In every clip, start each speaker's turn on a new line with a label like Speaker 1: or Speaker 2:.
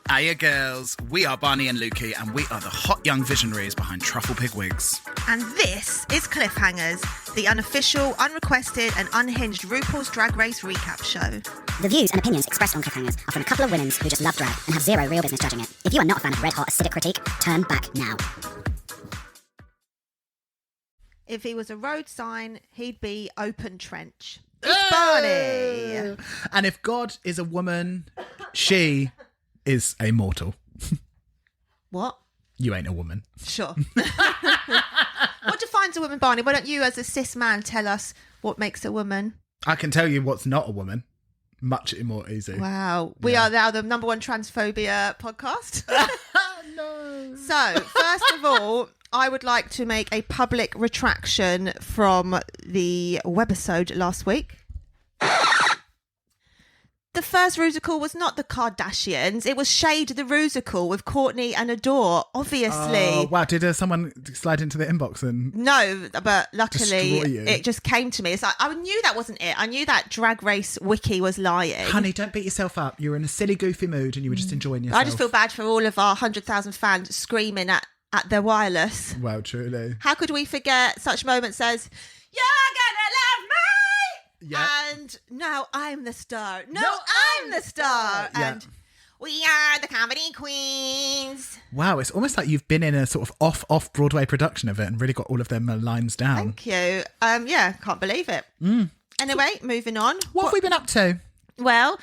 Speaker 1: Hiya girls, we are Barney and Lukey and we are the hot young visionaries behind Truffle Pig Wigs.
Speaker 2: And this is Cliffhangers, the unofficial, unrequested and unhinged RuPaul's Drag Race recap show.
Speaker 3: The views and opinions expressed on Cliffhangers are from a couple of women who just love drag and have zero real business judging it. If you are not a fan of red-hot acidic critique, turn back now.
Speaker 2: If he was a road sign, he'd be open trench. It's Barney.
Speaker 1: And if God is a woman, she is a mortal.
Speaker 2: What?
Speaker 1: You ain't a woman.
Speaker 2: Sure. What defines a woman, Barney? Why don't you, as a cis man, tell us what makes a woman?
Speaker 1: I can tell you what's not a woman. Much more easy.
Speaker 2: Wow. We are now the number one transphobia podcast.
Speaker 1: No.
Speaker 2: So, first of all, I would like to make a public retraction from the webisode last week. The first Rusical was not the Kardashians. It was Shade the Rusical with Courtney and Adore, obviously.
Speaker 1: Oh, wow. Did someone slide into the inbox and...
Speaker 2: No, but luckily
Speaker 1: destroy you?
Speaker 2: it just came to me. It's like, I knew that wasn't it. I knew that Drag Race wiki was lying.
Speaker 1: Honey, don't beat yourself up. You were in a silly, goofy mood and you were just enjoying yourself.
Speaker 2: I just feel bad for all of our 100,000 fans screaming at their wireless.
Speaker 1: Well, truly.
Speaker 2: How could we forget such moments as, "You're gonna love me!"
Speaker 1: Yeah.
Speaker 2: And "No, I'm the star. No,
Speaker 1: No,
Speaker 2: I'm the star."
Speaker 1: Yeah.
Speaker 2: And "We are the comedy queens."
Speaker 1: Wow, it's almost like you've been in a sort of off Broadway production of it and really got all of them lines down.
Speaker 2: Thank you. Yeah, can't believe it. Anyway, moving on.
Speaker 1: What have we been up to?
Speaker 2: Well,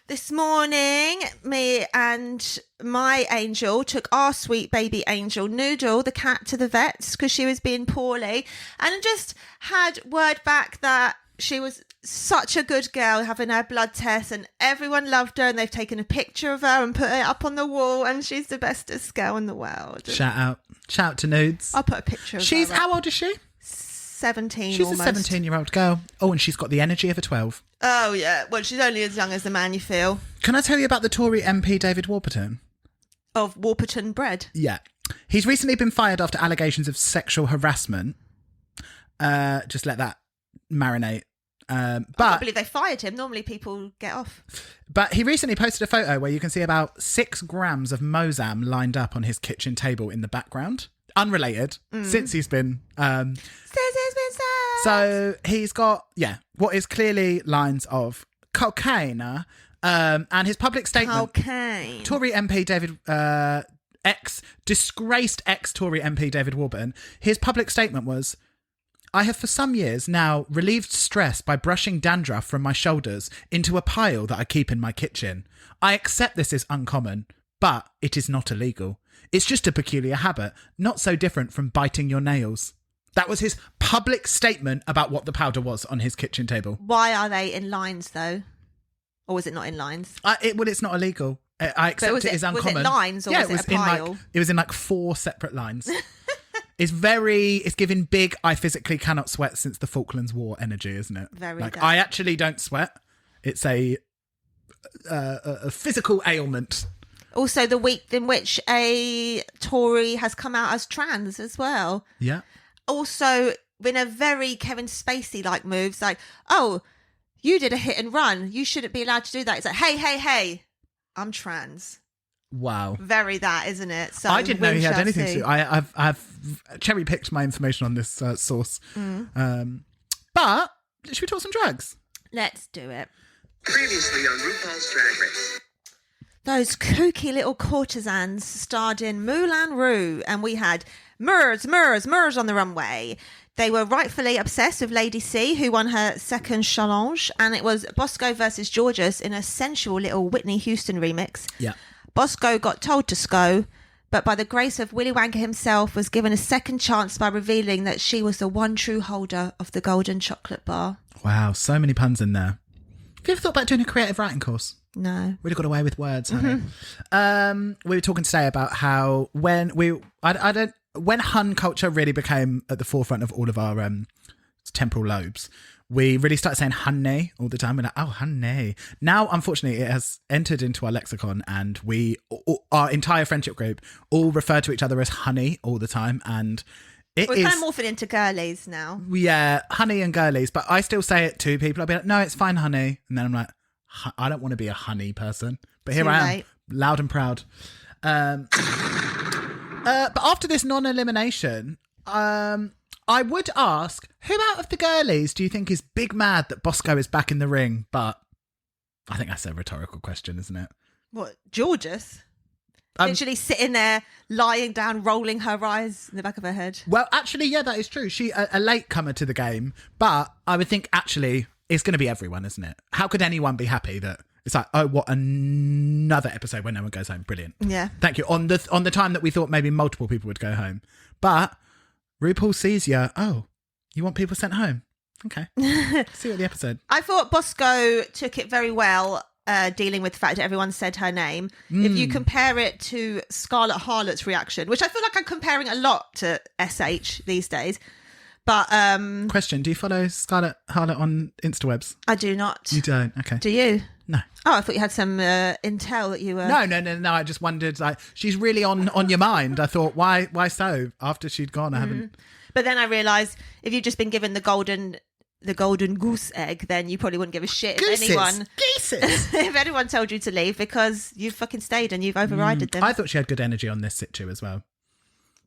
Speaker 2: this morning, me and my angel took our sweet baby angel, Noodle, the cat, to the vets because she was being poorly, and just had word back that she was such a good girl having her blood test and everyone loved her and they've taken a picture of her and put it up on the wall and she's the bestest girl in the world.
Speaker 1: Shout out to Nudes.
Speaker 2: I'll put a picture of
Speaker 1: She's,
Speaker 2: her up.
Speaker 1: how old is she?
Speaker 2: 17
Speaker 1: She's
Speaker 2: almost.
Speaker 1: a 17-year-old girl. Oh, and she's got the energy of a 12.
Speaker 2: Oh, yeah. Well, she's only as young as the man you feel.
Speaker 1: Can I tell you about the Tory MP David Warburton?
Speaker 2: Of Warburton bread.
Speaker 1: Yeah. He's recently been fired after allegations of sexual harassment. Just let that marinate.
Speaker 2: I can't believe they fired him. Normally people get off.
Speaker 1: But he recently posted a photo where you can see about 6 grams of Mozam lined up on his kitchen table in the background. Unrelated, since he's been...
Speaker 2: Since it's been said.
Speaker 1: So he's got, what is clearly lines of cocaine. And his public statement...
Speaker 2: Cocaine.
Speaker 1: Tory MP David... disgraced ex-Tory MP David Warburton, his public statement was... I have for some years now relieved stress by brushing dandruff from my shoulders into a pile that I keep in my kitchen. I accept this is uncommon, but it is not illegal. It's just a peculiar habit, not so different from biting your nails. That was his public statement about what the powder was on his kitchen table.
Speaker 2: Why are they in lines, though? Or was it not in lines?
Speaker 1: It's not illegal. I accept it is uncommon.
Speaker 2: Was it lines or was it a pile?
Speaker 1: It was in 4 separate lines. It's giving big, I physically cannot sweat since the Falklands War energy, isn't it?
Speaker 2: Very
Speaker 1: like,
Speaker 2: dark.
Speaker 1: I actually don't sweat. It's a physical ailment.
Speaker 2: Also, the week in which a Tory has come out as trans as well.
Speaker 1: Yeah.
Speaker 2: Also, in a very Kevin Spacey-like moves, like, "Oh, you did a hit and run. You shouldn't be allowed to do that." It's like, hey, I'm trans.
Speaker 1: Wow.
Speaker 2: Very that, isn't it? So
Speaker 1: I didn't know he had
Speaker 2: shall
Speaker 1: anything
Speaker 2: see.
Speaker 1: to. I've cherry-picked my information on this source. But should we talk some drugs?
Speaker 2: Let's do it.
Speaker 4: Previously on RuPaul's Drag Race.
Speaker 2: Those kooky little courtesans starred in Moulin Rouge, and we had Murs on the runway. They were rightfully obsessed with Lady C, who won her second challenge, and it was Bosco versus Georges in a sensual little Whitney Houston remix.
Speaker 1: Yeah.
Speaker 2: Bosco got told to sco, but by the grace of Willy Wonka himself, was given a second chance by revealing that she was the one true holder of the golden chocolate bar.
Speaker 1: Wow, so many puns in there. Have you ever thought about doing a creative writing course?
Speaker 2: No.
Speaker 1: Really got away with words, honey. We were talking today about how when Hun culture really became at the forefront of all of our temporal lobes, we really started saying honey all the time. We're like, oh, honey. Now, unfortunately, it has entered into our lexicon and our entire friendship group all refer to each other as honey all the time. And we're
Speaker 2: kind of morphing into girlies now.
Speaker 1: Yeah, honey and girlies. But I still say it to people. I'll be like, no, it's fine, honey. And then I'm like, I don't want to be a honey person. But here I am loud and proud. But after this non-elimination, I would ask, who out of the girlies do you think is big mad that Bosco is back in the ring? But I think that's a rhetorical question, isn't it?
Speaker 2: What, Georges? Literally sitting there, lying down, rolling her eyes in the back of her head.
Speaker 1: Well, actually, yeah, that is true. She a latecomer to the game, but I would think actually it's going to be everyone, isn't it? How could anyone be happy that it's like, oh, what, another episode where no one goes home? Brilliant.
Speaker 2: Yeah.
Speaker 1: Thank you. On the time that we thought maybe multiple people would go home, but RuPaul sees you. Oh, you want people sent home? Okay. See you at the episode.
Speaker 2: I thought Bosco took it very well. Dealing with the fact that everyone said her name. If you compare it to Scarlet Harlot's reaction, which I feel like I'm comparing a lot to SH these days. But
Speaker 1: question, do you follow Scarlet Harlot on Instawebs?
Speaker 2: I do not.
Speaker 1: You don't? Okay.
Speaker 2: Do you?
Speaker 1: No.
Speaker 2: Oh, I thought you had some intel that you were...
Speaker 1: No. I just wondered, like, she's really on your mind. I thought, why so? After she'd gone, I haven't...
Speaker 2: But then I realised if you've just been given the golden goose egg, then you probably wouldn't give a shit if anyone told you to leave, because you've fucking stayed and you've overrided them.
Speaker 1: I thought she had good energy on this situ as well.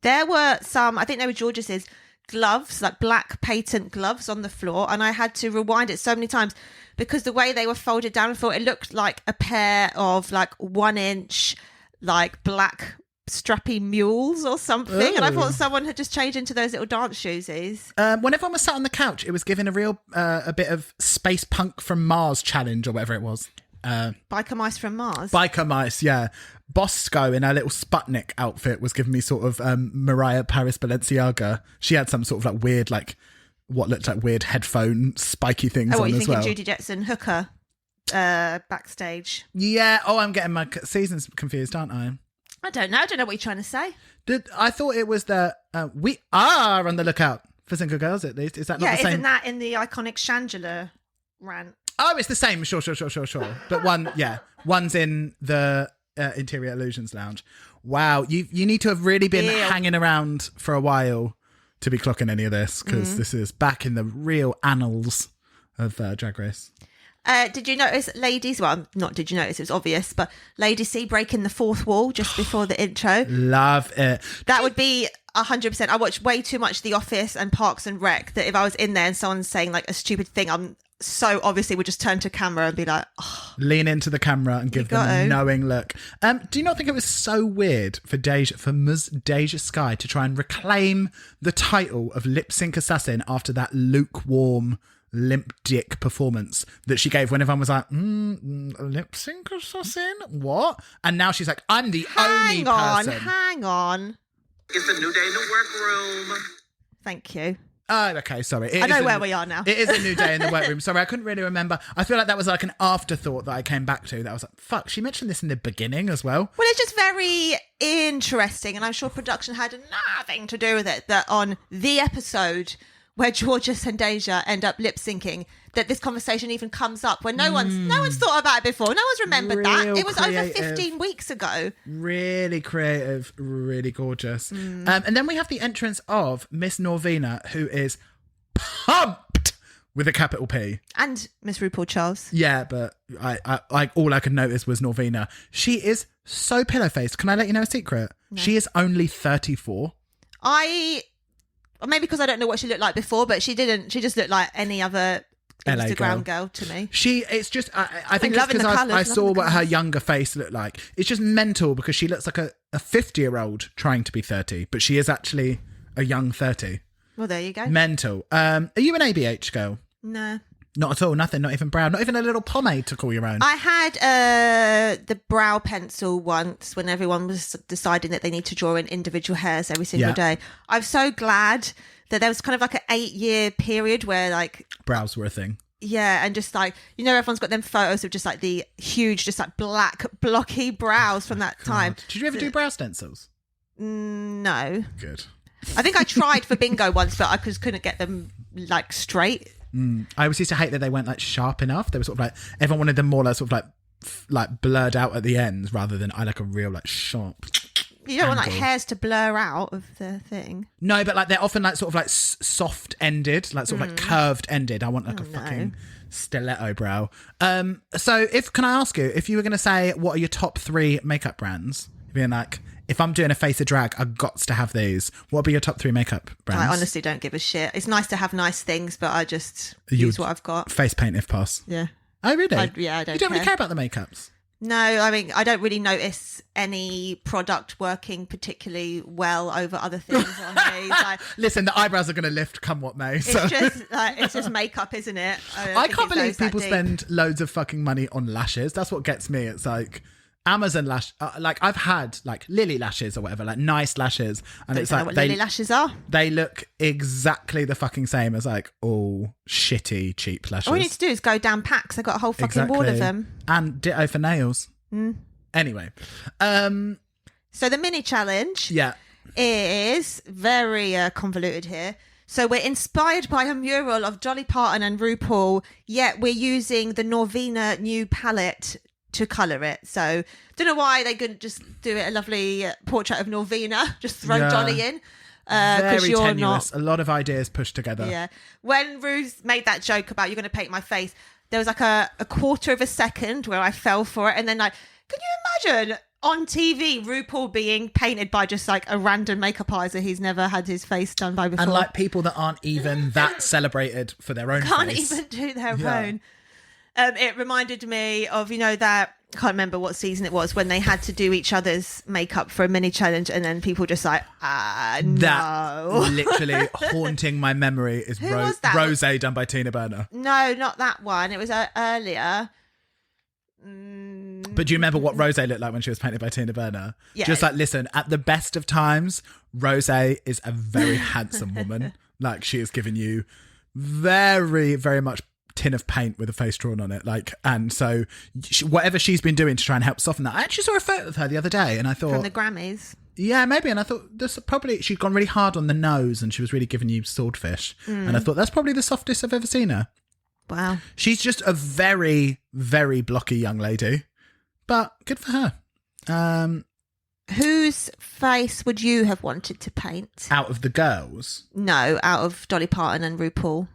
Speaker 2: There were some, I think they were George's gloves, like black patent gloves on the floor, and I had to rewind it so many times because the way they were folded down, I thought it looked like a pair of like 1 inch like black strappy mules or something. Ooh. And I thought someone had just changed into those little dance shoesies.
Speaker 1: When everyone was sat on the couch, it was giving a real a bit of space punk from Mars challenge or whatever it was.
Speaker 2: Biker mice from Mars.
Speaker 1: Biker mice, yeah. Bosco in her little Sputnik outfit was giving me sort of Mariah Paris Balenciaga. She had some sort of like weird, like what looked like weird headphone spiky things on as well.
Speaker 2: What, you thinking Judy Jetson hooker backstage?
Speaker 1: Yeah. Oh, I'm getting my seasons confused, aren't I?
Speaker 2: I don't know. I don't know what you're trying to say.
Speaker 1: I thought it was that we are on the lookout for single girls, at least. Is that not the same?
Speaker 2: Yeah, isn't that in the iconic Shangela rant?
Speaker 1: Oh, it's the same. Sure. But one's in the Interior Illusions Lounge. Wow, you need to have really been hanging around for a while to be clocking any of this, because this is back in the real annals of Drag Race.
Speaker 2: Did you notice ladies? Well, not did you notice, it was obvious, but Lady C breaking the fourth wall just before the intro.
Speaker 1: Love it.
Speaker 2: That would be 100%. I watch way too much The Office and Parks and Rec that if I was in there and someone's saying like a stupid thing, I'm so obviously would just turn to camera and be like, oh,
Speaker 1: lean into the camera and give them a knowing look. Do you not think it was so weird for Ms. Deja Sky to try and reclaim the title of Lip Sync Assassin after that lukewarm limp dick performance that she gave when everyone was like, lip sync assassin? What? And now she's like, I'm the only person.
Speaker 2: Hang on.
Speaker 4: It's a new day in the workroom.
Speaker 2: Thank you.
Speaker 1: Oh, okay, sorry.
Speaker 2: I know where we are now.
Speaker 1: It is a new day in the workroom. Sorry, I couldn't really remember. I feel like that was like an afterthought that I came back to. That I was like, fuck, she mentioned this in the beginning as well.
Speaker 2: Well, it's just very interesting, and I'm sure production had nothing to do with it, that on the episode where Georges and Deja end up lip syncing, that this conversation even comes up when no one's thought about it before. No one's remembered that. It was over 15 weeks ago.
Speaker 1: Really creative, really gorgeous. And then we have the entrance of Miss Norvina, who is pumped with a capital P.
Speaker 2: And Miss RuPaul Charles.
Speaker 1: Yeah, but I all I could notice was Norvina. She is so pillow-faced. Can I let you know a secret? No. She is only 34.
Speaker 2: Or maybe because I don't know what she looked like before, but she didn't. She just looked like any other Instagram girl to me.
Speaker 1: It's just, I think it's because I saw what her younger face looked like. It's just mental because she looks like a 50-year-old trying to be 30, but she is actually a young 30.
Speaker 2: Well, there you go.
Speaker 1: Mental. Are you an ABH girl?
Speaker 2: No.
Speaker 1: Not at all, nothing, not even brow, not even a little pomade to call your own.
Speaker 2: I had the brow pencil once when everyone was deciding that they need to draw in individual hairs every single day. I'm so glad that there was kind of like an 8-year period where like...
Speaker 1: brows were a thing.
Speaker 2: Yeah, and just like, you know, everyone's got them photos of just like the huge, just like black, blocky brows from that time.
Speaker 1: Did you ever do brow stencils?
Speaker 2: No.
Speaker 1: Good.
Speaker 2: I think I tried for bingo once, but I just couldn't get them like straight.
Speaker 1: I always used to hate that they weren't like sharp enough. They were sort of like, everyone wanted them more like sort of like blurred out at the ends rather than I like a real like sharp.
Speaker 2: You don't want like
Speaker 1: angle.
Speaker 2: hairs to blur out of the thing.
Speaker 1: No, but like they're often like sort of like soft ended, like sort of like curved ended. I want like a fucking stiletto brow. So can I ask you, if you were going to say what are your top 3 makeup brands? Being like, if I'm doing a face of drag, I've got to have these. What would be your top 3 makeup brands?
Speaker 2: I honestly don't give a shit. It's nice to have nice things, but I just use what I've got.
Speaker 1: Face paint if pass.
Speaker 2: Yeah.
Speaker 1: Oh, really?
Speaker 2: I don't
Speaker 1: You don't really care about the makeups?
Speaker 2: No, I mean, I don't really notice any product working particularly well over other things on me. Like,
Speaker 1: Listen, the eyebrows are going to lift come what may. So.
Speaker 2: It's just makeup, isn't it?
Speaker 1: I can't believe people spend loads of fucking money on lashes. That's what gets me. It's like Amazon lash, like I've had like Lily lashes or whatever, like nice lashes, and it's like
Speaker 2: Lily lashes are.
Speaker 1: They look exactly the fucking same as like all shitty cheap lashes.
Speaker 2: All you need to do is go down packs. I got a whole fucking wall of them.
Speaker 1: And ditto for nails. Anyway,
Speaker 2: so the mini challenge, is very convoluted here. So we're inspired by a mural of Dolly Parton and RuPaul, yet we're using the Norvina new palette to colour it. So don't know why they couldn't just do it a lovely portrait of Norvina, just throw Dolly in.
Speaker 1: Very
Speaker 2: you're
Speaker 1: tenuous.
Speaker 2: not.
Speaker 1: A lot of ideas pushed together.
Speaker 2: Yeah. When Ruth made that joke about you're going to paint my face, there was like a quarter of a second where I fell for it. And then like, can you imagine on TV RuPaul being painted by just like a random makeup artist he's never had his face done by before?
Speaker 1: And like people that aren't even that celebrated for their own
Speaker 2: Can't
Speaker 1: face.
Speaker 2: even do their own. It reminded me of, that, I can't remember what season it was, when they had to do each other's makeup for a mini challenge and then people just like, no.
Speaker 1: That literally haunting my memory is
Speaker 2: was that?
Speaker 1: Rosé done by Tina Burner.
Speaker 2: No, not that one. It was earlier.
Speaker 1: But do you remember what Rosé looked like when she was painted by Tina Burner?
Speaker 2: Yeah.
Speaker 1: Just like, listen, at the best of times, Rosé is a very handsome woman. Like, she has given you very, very much tin of paint with a face drawn on it. Like, and so whatever she's been doing to try and help soften that. I actually saw a photo of her the other day and I thought...
Speaker 2: From the Grammys.
Speaker 1: Yeah, maybe. And I thought this probably... She'd gone really hard on the nose and she was really giving you swordfish. And I thought that's probably the softest I've ever seen her.
Speaker 2: Wow.
Speaker 1: She's just a very, very blocky young lady. But good for her.
Speaker 2: Whose face would you have wanted to paint?
Speaker 1: Out of the girls?
Speaker 2: No, out of Dolly Parton and RuPaul.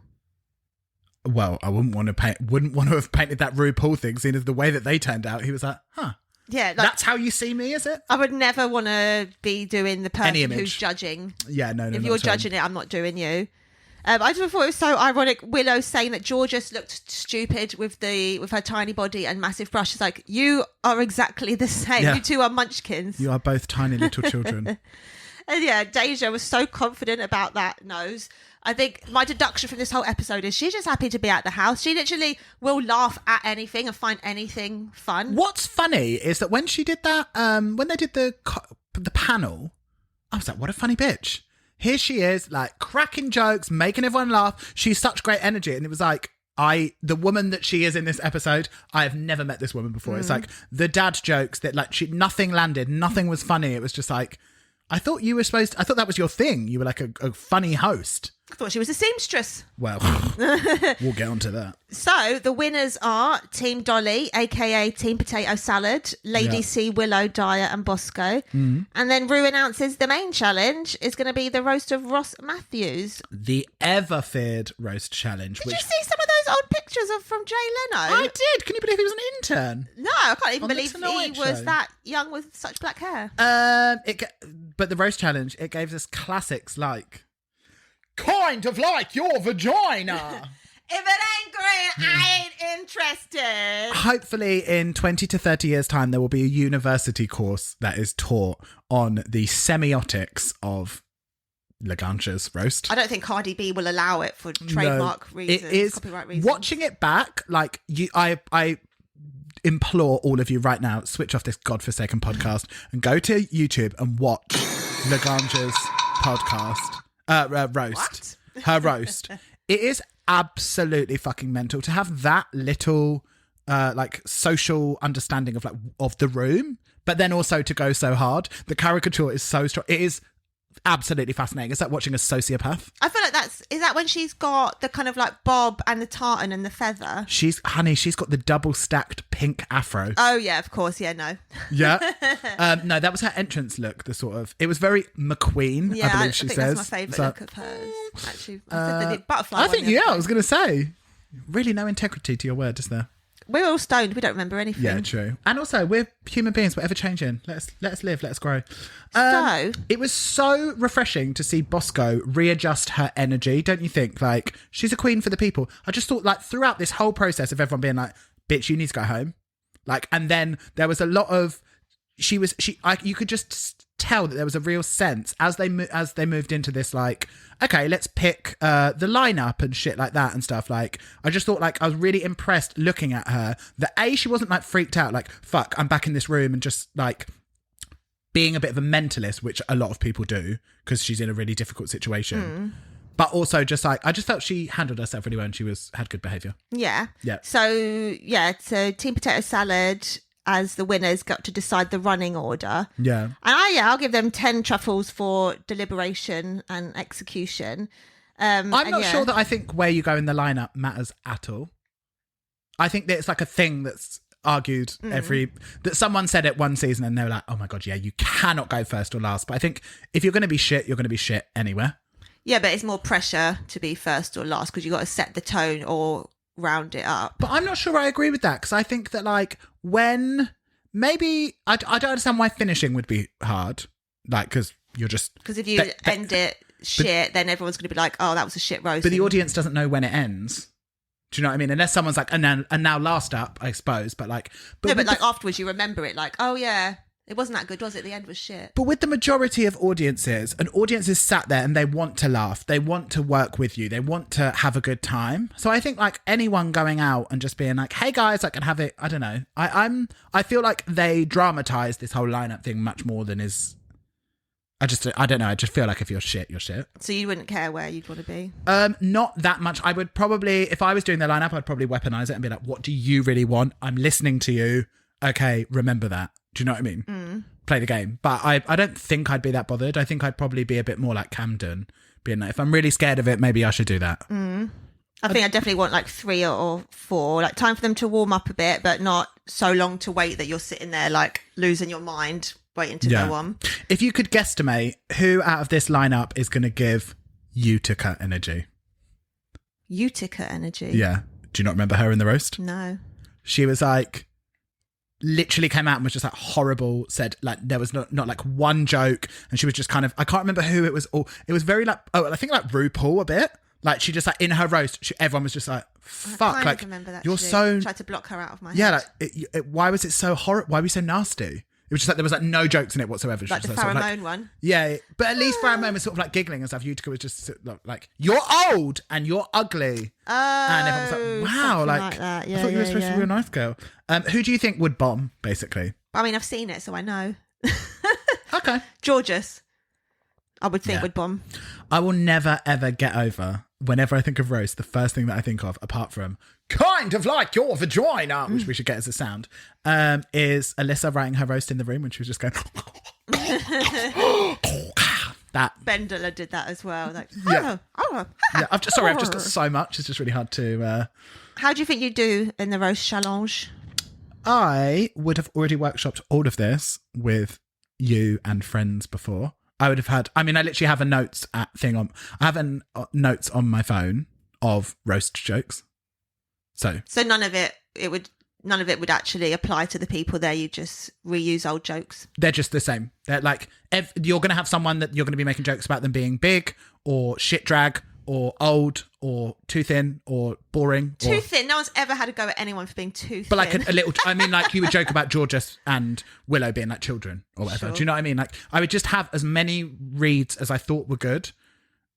Speaker 1: Well, I wouldn't want to have painted that RuPaul thing, seeing as the way that they turned out. He was like,
Speaker 2: yeah, like,
Speaker 1: that's how you see me, is it?
Speaker 2: I would never want to be doing the person who's judging.
Speaker 1: Yeah, no.
Speaker 2: If you're judging it, I'm not doing you. I just thought it was so ironic. Willow saying that Georges looked stupid with her tiny body and massive brush. It's like, you are exactly the same.
Speaker 1: Yeah.
Speaker 2: You two are munchkins.
Speaker 1: You are both tiny little children.
Speaker 2: And yeah, Deja was so confident about that nose. I think my deduction from this whole episode is she's just happy to be at the house. She literally will laugh at anything and find anything fun.
Speaker 1: What's funny is that when she did that, when they did the panel, I was like, what a funny bitch. Here she is, like, cracking jokes, making everyone laugh. She's such great energy. And it was like, the woman that she is in this episode, I have never met this woman before. It's like the dad jokes that like nothing landed, nothing was funny. It was just like, I thought that was your thing. You were like a funny host.
Speaker 2: I thought she was a seamstress.
Speaker 1: Well, we'll get onto that.
Speaker 2: So the winners are Team Dolly, aka Team Potato Salad, Lady C, Willow, Dyer, and Bosco. And then Rue announces the main challenge is going to be the roast of Ross Matthews.
Speaker 1: The ever feared roast challenge.
Speaker 2: Did you see some of those old pictures from Jay Leno?
Speaker 1: I did. Can you believe he was an intern?
Speaker 2: No, I can't even
Speaker 1: On the
Speaker 2: believe
Speaker 1: Tonight
Speaker 2: he was
Speaker 1: Show.
Speaker 2: that young with such black hair.
Speaker 1: But the roast challenge, it gave us classics like, kind of like your vagina.
Speaker 2: If it ain't green, I ain't interested.
Speaker 1: Hopefully in 20 to 30 years' time, there will be a university course that is taught on the semiotics of Lagrange's roast.
Speaker 2: I don't think Cardi B will allow it for trademark reasons,
Speaker 1: it is,
Speaker 2: copyright reasons.
Speaker 1: Watching it back, like, I implore all of you right now, switch off this godforsaken podcast and go to YouTube and watch Lagrange's podcast. Roast.
Speaker 2: What?
Speaker 1: Her roast. It is absolutely fucking mental to have that little like social understanding of the room, but then also to go so hard. The caricature is so strong. It is absolutely fascinating. It's like watching a sociopath.
Speaker 2: I feel like is that when she's got the kind of like bob and the tartan and the feather?
Speaker 1: She's got the double stacked pink afro.
Speaker 2: Oh yeah, of course. Yeah, no.
Speaker 1: Yeah. No, that was her entrance look. It was very McQueen,
Speaker 2: Yeah,
Speaker 1: I believe
Speaker 2: I
Speaker 1: she
Speaker 2: think
Speaker 1: says.
Speaker 2: that's my favourite
Speaker 1: So-
Speaker 2: look of hers. Actually, I said the butterfly.
Speaker 1: I
Speaker 2: one
Speaker 1: think,
Speaker 2: the other
Speaker 1: I
Speaker 2: day.
Speaker 1: was going to say, really no integrity to your word, is there?
Speaker 2: We're all stoned. We don't remember anything.
Speaker 1: Yeah, true. And also, we're human beings. We're ever changing. Let us live. Let us grow.
Speaker 2: So
Speaker 1: It was so refreshing to see Bosco readjust her energy, don't you think? Like, she's a queen for the people. I just thought, like, throughout this whole process of everyone being like, bitch, you need to go home. Like, and then there was a lot of, you could just tell that there was a real sense as they moved into this, like, okay, let's pick the lineup and shit like that and stuff. Like, I just thought, like, I was really impressed looking at her that she wasn't like freaked out, like, fuck, I'm back in this room, and just like being a bit of a mentalist, which a lot of people do because she's in a really difficult situation. But also just like, I just felt she handled herself really well and she had good behaviour.
Speaker 2: yeah.
Speaker 1: Yeah.
Speaker 2: So team potato salad as the winners got to decide the running order.
Speaker 1: Yeah.
Speaker 2: And I'll give them 10 truffles for deliberation and execution.
Speaker 1: I'm not sure that I think where you go in the lineup matters at all. I think that it's like a thing that's argued that someone said it one season and they were like, oh my God, yeah, you cannot go first or last. But I think if you're going to be shit, you're going to be shit anywhere.
Speaker 2: Yeah, but it's more pressure to be first or last because you got to set the tone or round it up.
Speaker 1: But I'm not sure I agree with that because I think that, like, when maybe I don't understand why finishing would be hard, like, because you're just,
Speaker 2: Because if you end it shit, then everyone's going to be like, oh, that was a shit roast.
Speaker 1: but the audience doesn't know when it ends. Do you know what I mean? Unless someone's like, and now last up, I suppose. But like,
Speaker 2: but like afterwards you remember it, like, oh yeah, it wasn't that good, was it? The end was shit.
Speaker 1: But with the majority of audiences, an audience is sat there and they want to laugh. They want to work with you. They want to have a good time. So I think, like, anyone going out and just being like, hey guys, I can have it. I don't know. I feel like they dramatise this whole lineup thing much more than is. I don't know. I just feel like if you're shit, you're shit.
Speaker 2: So you wouldn't care where you'd want to be?
Speaker 1: Not that much. I would probably, if I was doing the lineup, I'd probably weaponize it and be like, what do you really want? I'm listening to you. Okay, remember that. Do you know what I mean? Play the game. But I don't think I'd be that bothered. I think I'd probably be a bit more like Camden, being like, if I'm really scared of it, maybe I should do that.
Speaker 2: I think I definitely want like 3 or 4, like time for them to warm up a bit, but not so long to wait that you're sitting there like losing your mind waiting to go on.
Speaker 1: If you could guesstimate who out of this lineup is going to give Utica energy.
Speaker 2: Utica energy?
Speaker 1: Yeah. Do you not remember her in the roast?
Speaker 2: No.
Speaker 1: She was like, literally came out and was just like horrible, said like there was not like one joke, and she was just kind of, I can't remember who it was. It was very like, I think like RuPaul a bit. Like, she just like in her roast, everyone was just like, fuck, like,
Speaker 2: remember that
Speaker 1: you're
Speaker 2: shit.
Speaker 1: so,
Speaker 2: tried to block her out of my head.
Speaker 1: yeah, like why was it so horrible? Why were you so nasty? It was just like there was like no jokes in it whatsoever.
Speaker 2: Like the
Speaker 1: just, sort of,
Speaker 2: pheromone one.
Speaker 1: Yeah, but at least Pheromone was sort of like giggling and stuff. Utica was just like, you're old and you're ugly.
Speaker 2: Oh,
Speaker 1: And everyone was like, wow, like
Speaker 2: that.
Speaker 1: I thought you were supposed to be a nice girl. Who do you think would bomb, basically?
Speaker 2: I mean, I've seen it, so I know.
Speaker 1: Okay.
Speaker 2: Georges, I would think
Speaker 1: Yeah.
Speaker 2: would bomb.
Speaker 1: I will never, ever get over, whenever I think of roast, the first thing that I think of, apart from kind of like your vagina, which we should get as a sound, is Alyssa writing her roast in the room when she was just going... that.
Speaker 2: Bendela did that as well. Like,
Speaker 1: Yeah. Yeah, I've just got
Speaker 2: Oh.
Speaker 1: so much. It's just really hard to...
Speaker 2: How do you think you do in the roast challenge?
Speaker 1: I would have already workshopped all of this with you and friends before. I would have had, I mean, I literally have a notes thing on, I have notes on my phone of roast jokes. So
Speaker 2: none of it would actually apply to the people there. You just reuse old jokes.
Speaker 1: they're just the same. They're like, you're going to have someone that you're going to be making jokes about them being big or shit drag or old or too thin or boring.
Speaker 2: Too thin. No one's ever had a go at anyone for being too thin.
Speaker 1: But like a little, I mean, like you would joke about Georges and Willow being like children or whatever.
Speaker 2: Sure.
Speaker 1: Do you know what I mean? Like I would just have as many reads as I thought were good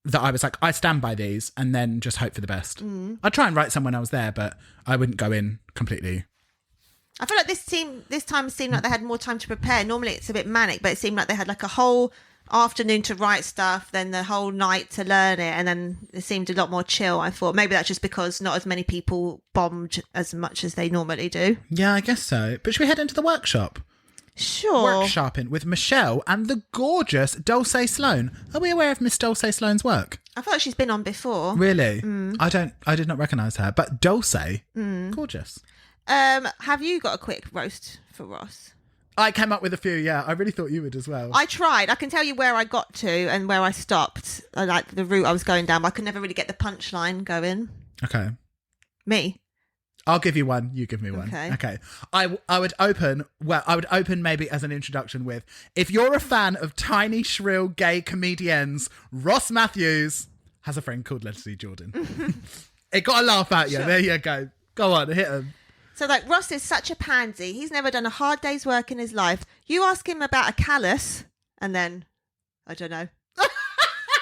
Speaker 1: that I was like, I stand by these and then just hope for the best. I'd try and write some when I was there, but I wouldn't go in completely.
Speaker 2: I feel like this time seemed like they had more time to prepare. Normally it's a bit manic, but it seemed like they had like a whole afternoon to write stuff, then the whole night to learn it, and then it seemed a lot more chill. I thought maybe that's just because not as many people bombed as much as they normally do.
Speaker 1: Yeah, I guess so. But should we head into the workshop?
Speaker 2: Sure.
Speaker 1: workshopping with Michelle and the gorgeous Dulce Sloan. Are we aware of Miss Dulce Sloan's work?
Speaker 2: I feel like she's been on before.
Speaker 1: Really? I did not recognise her, but Dulce, gorgeous.
Speaker 2: Have you got a quick roast for Ross?
Speaker 1: I came up with a few, yeah. I really thought you would as well.
Speaker 2: I tried. I can tell you where I got to and where I stopped. I like the route I was going down, but I could never really get the punchline going.
Speaker 1: Okay.
Speaker 2: Me?
Speaker 1: I'll give you one. You give me one.
Speaker 2: Okay.
Speaker 1: I would open maybe as an introduction with, if you're a fan of tiny, shrill, gay comedians, Ross Matthews has a friend called Leslie Jordan. It got a laugh out you. Sure. There you go. Go on, hit him.
Speaker 2: So, Ross is such a pansy. He's never done a hard day's work in his life. You ask him about a callus, and then, I don't know.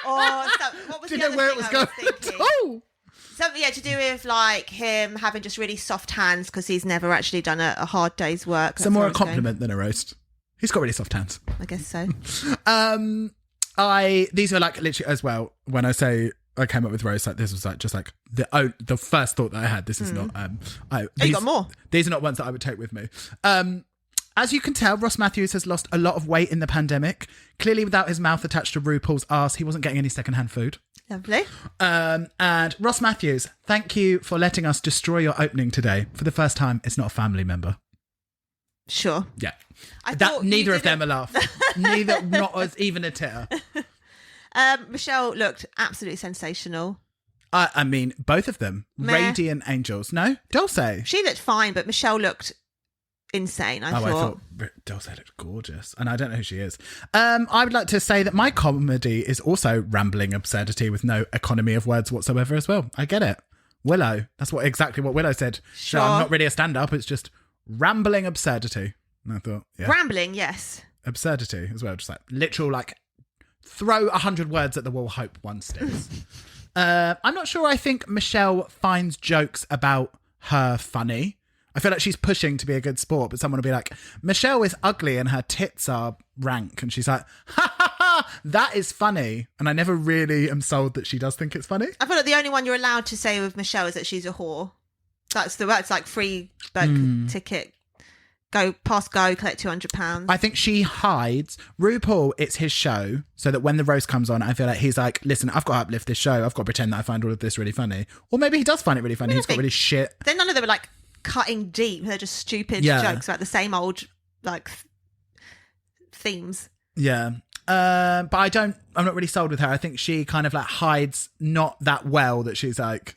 Speaker 2: What was
Speaker 1: Didn't
Speaker 2: the
Speaker 1: know where it was going. Oh!
Speaker 2: Something to do with like him having just really soft hands because he's never actually done a hard day's work.
Speaker 1: So more a compliment than a roast. He's got really soft hands.
Speaker 2: I guess so.
Speaker 1: These are like literally as well. When I say I came up with roast, like this was like just like the first thought that I had. This is not.
Speaker 2: You got more.
Speaker 1: These are not ones that I would take with me. As you can tell, Ross Matthews has lost a lot of weight in the pandemic. Clearly, without his mouth attached to RuPaul's arse, he wasn't getting any secondhand food.
Speaker 2: Lovely.
Speaker 1: And Ross Matthews, thank you for letting us destroy your opening today. For the first time, it's not a family member.
Speaker 2: Sure.
Speaker 1: Yeah. Neither of them are laugh. Neither, not as even a titter.
Speaker 2: Michelle looked absolutely sensational.
Speaker 1: I mean, both of them.
Speaker 2: Meh.
Speaker 1: Radiant angels. No? Dulce.
Speaker 2: She looked fine, but Michelle looked insane, I thought
Speaker 1: Dulce looked gorgeous, and I don't know who she is. I would like to say that my comedy is also rambling absurdity with no economy of words whatsoever as well. I get it. Willow. That's exactly what Willow said.
Speaker 2: Sure.
Speaker 1: So I'm not really a stand-up, it's just rambling absurdity. And I thought, yeah.
Speaker 2: Rambling, yes.
Speaker 1: Absurdity as well, just like literal, like throw 100 words at the wall, hope one sticks. I'm not sure I think Michelle finds jokes about her funny. I feel like she's pushing to be a good sport, but someone will be like, Michelle is ugly and her tits are rank. And she's like, ha ha ha, that is funny. And I never really am sold that she does think it's funny.
Speaker 2: I feel like the only one you're allowed to say with Michelle is that she's a whore. That's like free ticket. Go, collect £200.
Speaker 1: I think she hides. RuPaul, it's his show, so that when the roast comes on, I feel like he's like, listen, I've got to uplift this show. I've got to pretend that I find all of this really funny. Or maybe he does find it really funny. He's got really shit.
Speaker 2: Then none of them are like cutting deep. They're just stupid jokes about the same old like themes.
Speaker 1: Yeah. But I'm not really sold with her. I think she kind of like hides not that well, that she's like,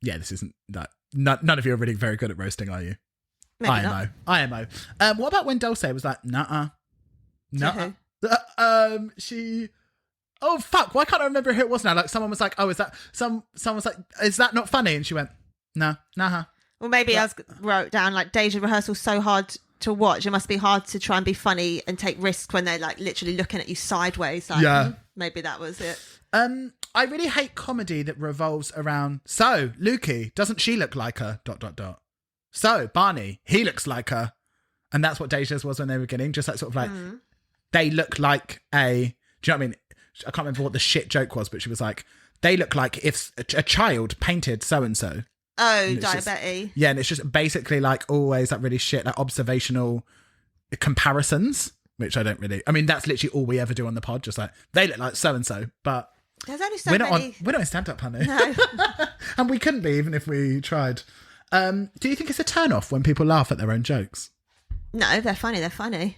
Speaker 1: yeah, this isn't that. None of you are really very good at roasting, are you?
Speaker 2: Maybe
Speaker 1: IMO. What about when Dulce was like, nuh-uh. Oh fuck, why can't I remember who it was now? Like someone was like, oh, is that someone was like, is that not funny? And she went, nah.
Speaker 2: Well, maybe I wrote down like Deja rehearsal so hard to watch. It must be hard to try and be funny and take risks when they're like literally looking at you sideways. Like,
Speaker 1: yeah.
Speaker 2: Maybe that was it.
Speaker 1: I really hate comedy that revolves around, so Lukey, doesn't she look like her, ... So Barney, he looks like her. And that's what Deja's was when they were beginning. Just like sort of like, they look like do you know what I mean? I can't remember what the shit joke was, but she was like, they look like if a child painted so-and-so.
Speaker 2: Oh, diabetes.
Speaker 1: Yeah, and it's just basically like always that really shit, like observational comparisons, which I don't really, I mean, that's literally all we ever do on the pod. Just like, they look like so-and-so, but
Speaker 2: there's only so
Speaker 1: we're
Speaker 2: many.
Speaker 1: We're not in stand-up, honey.
Speaker 2: No.
Speaker 1: And we couldn't be, even if we tried. Do you think it's a turn-off when people laugh at their own jokes?
Speaker 2: No, they're funny. They're funny.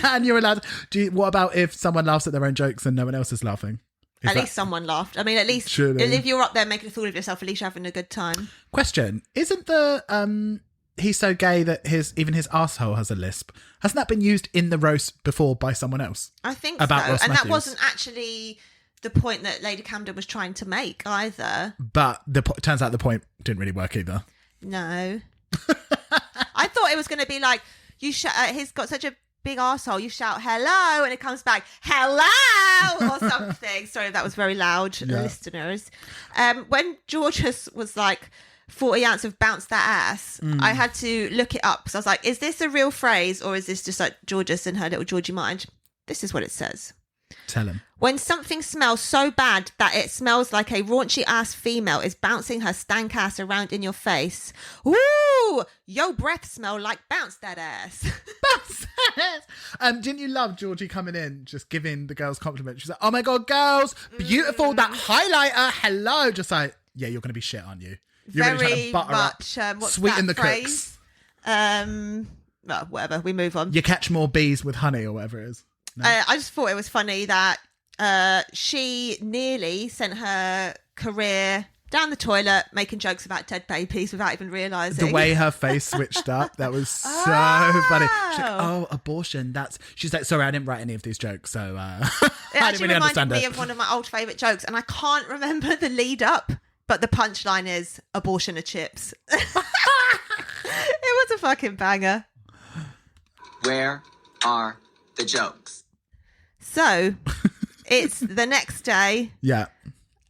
Speaker 1: And you're allowed. What about if someone laughs at their own jokes and no one else is laughing?
Speaker 2: At least someone laughed. I mean, at least if you're up there making a fool of yourself, at least you're having a good time.
Speaker 1: Question: isn't the he's so gay that even his arsehole has a lisp? Hasn't that been used in the roast before by someone else?
Speaker 2: I think
Speaker 1: about
Speaker 2: so.
Speaker 1: Ross
Speaker 2: And
Speaker 1: Matthews?
Speaker 2: that wasn't actually the point that Lady Camden was trying to make either.
Speaker 1: But turns out the point didn't really work either.
Speaker 2: No. I thought it was going to be like, he's got such a big arsehole, you shout hello and it comes back hello or something. Sorry if that was very loud, listeners. When Georges was like 40 ounce of bounce that ass, I had to look it up because I was like, is this a real phrase or is this just like Georges in her little Georgie mind? This is what it says.
Speaker 1: Tell him.
Speaker 2: When something smells so bad that it smells like a raunchy ass female is bouncing her stank ass around in your face. Ooh, your breath smell like bounce that ass.
Speaker 1: Didn't you love Georgie coming in, just giving the girls compliments? She's like, oh my God, girls, beautiful, that highlighter, hello. Just like, yeah, you're going to be shit, aren't you? You're
Speaker 2: Very
Speaker 1: really trying to butter
Speaker 2: much,
Speaker 1: up,
Speaker 2: what's
Speaker 1: sweeten
Speaker 2: that
Speaker 1: the
Speaker 2: phrase?
Speaker 1: cooks.
Speaker 2: Well, whatever, we move on.
Speaker 1: You catch more bees with honey or whatever it is. No?
Speaker 2: I just thought it was funny that she nearly sent her career down the toilet making jokes about dead babies without even realising.
Speaker 1: The way her face switched up, that was so funny. She's like, oh, abortion, she's like, sorry, I didn't write any of these jokes, so
Speaker 2: it
Speaker 1: I didn't
Speaker 2: actually
Speaker 1: really
Speaker 2: reminded
Speaker 1: understand
Speaker 2: me
Speaker 1: it.
Speaker 2: of one of my old favourite jokes, and I can't remember the lead up, but the punchline is abortion of chips. It was a fucking banger.
Speaker 4: Where are the jokes?
Speaker 2: So it's the next day,
Speaker 1: Yeah.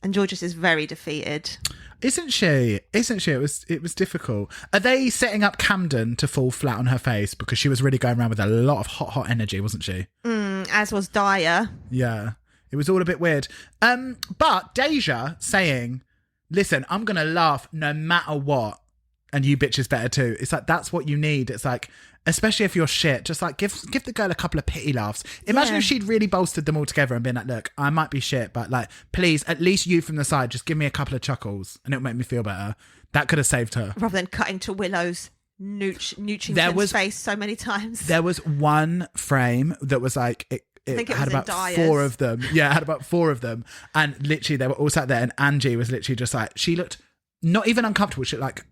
Speaker 2: and Georges is very defeated.
Speaker 1: Isn't she? It was difficult. Are they setting up Camden to fall flat on her face because she was really going around with a lot of hot energy, wasn't she?
Speaker 2: As was Dyer.
Speaker 1: Yeah. It was all a bit weird. But Deja saying, listen, I'm going to laugh no matter what, and you bitches better too. It's like, that's what you need. It's like, especially if you're shit, just like give the girl a couple of pity laughs. Imagine if she'd really bolstered them all together and been like, look, I might be shit, but like, please, at least you from the side, just give me a couple of chuckles and it'll make me feel better. That could have saved her.
Speaker 2: Rather than cutting to Willow's Newchington's face so many times.
Speaker 1: There was one frame that was like, it had about four of them. Yeah, it had about four of them. And literally they were all sat there and Angie was literally just like, she looked not even uncomfortable, she looked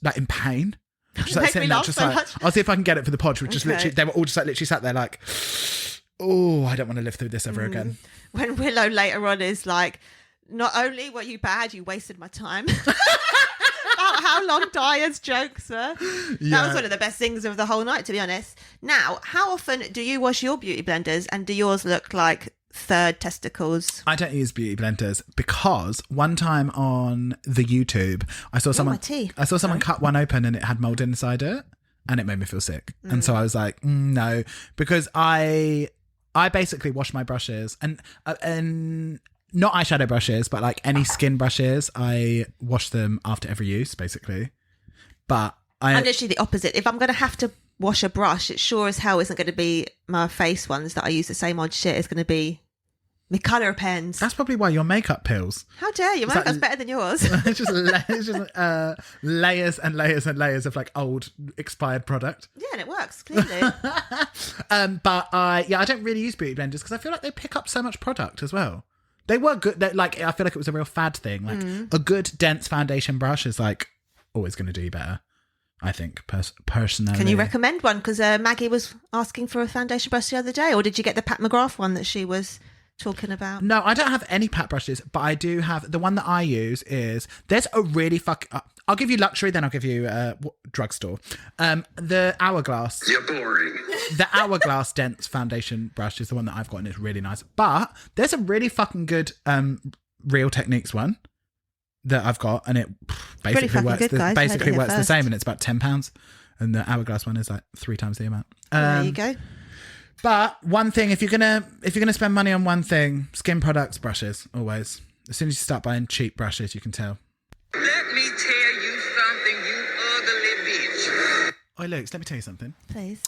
Speaker 1: like in pain. Just like sitting there, just
Speaker 2: so
Speaker 1: like,
Speaker 2: much.
Speaker 1: I'll see if I can get it for the pod. Which just
Speaker 2: Okay.
Speaker 1: literally, they were all just like literally sat there like, oh, I don't want to live through this ever again.
Speaker 2: When Willow later on is like, not only were you bad, you wasted my time. About how long Dyer's jokes were.
Speaker 1: Yeah.
Speaker 2: That was one of the best things of the whole night, to be honest. Now, how often do you wash your beauty blenders, and do yours look like third testicles?
Speaker 1: I don't use beauty blenders because one time on the YouTube, I saw someone cut one open and it had mold inside it, and it made me feel sick. And so I was like, no, because I basically wash my brushes and not eyeshadow brushes, but like any skin brushes, I wash them after every use, basically. But
Speaker 2: I'm literally the opposite. If I'm going to have to wash a brush, it sure as hell isn't going to be my face ones that I use the same odd shit. It's going to be my colour pens.
Speaker 1: that's probably why your makeup peels.
Speaker 2: How dare you? My makeup's better than yours.
Speaker 1: It's just layers and layers and layers of like old expired product.
Speaker 2: Yeah, and it works, clearly.
Speaker 1: But I don't really use beauty blenders because I feel like they pick up so much product as well. They were good. Like, I feel like it was a real fad thing. Like a good dense foundation brush is like always going to do you better, I think, personally.
Speaker 2: Can you recommend one? Because Maggie was asking for a foundation brush the other day, or did you get the Pat McGrath one that she was talking about?
Speaker 1: No, I don't have any pat brushes, but I do have the one that I use is there's a really I'll give you luxury, then I'll give you drugstore. The Hourglass.
Speaker 4: You're boring.
Speaker 1: The Hourglass dense foundation brush is the one that I've got, and it's really nice. But there's a really fucking good Real Techniques one that I've got, and it basically
Speaker 2: really
Speaker 1: works.
Speaker 2: good, guys.
Speaker 1: Works the same, and it's about £10. And the Hourglass one is like 3 times the amount.
Speaker 2: There you go.
Speaker 1: But one thing, if you're gonna spend money on one thing, skin products, brushes, always. As soon as you start buying cheap brushes, you can tell.
Speaker 4: Let me tell you something, you ugly bitch.
Speaker 1: Oi, Luke, let me tell you something.
Speaker 2: Please.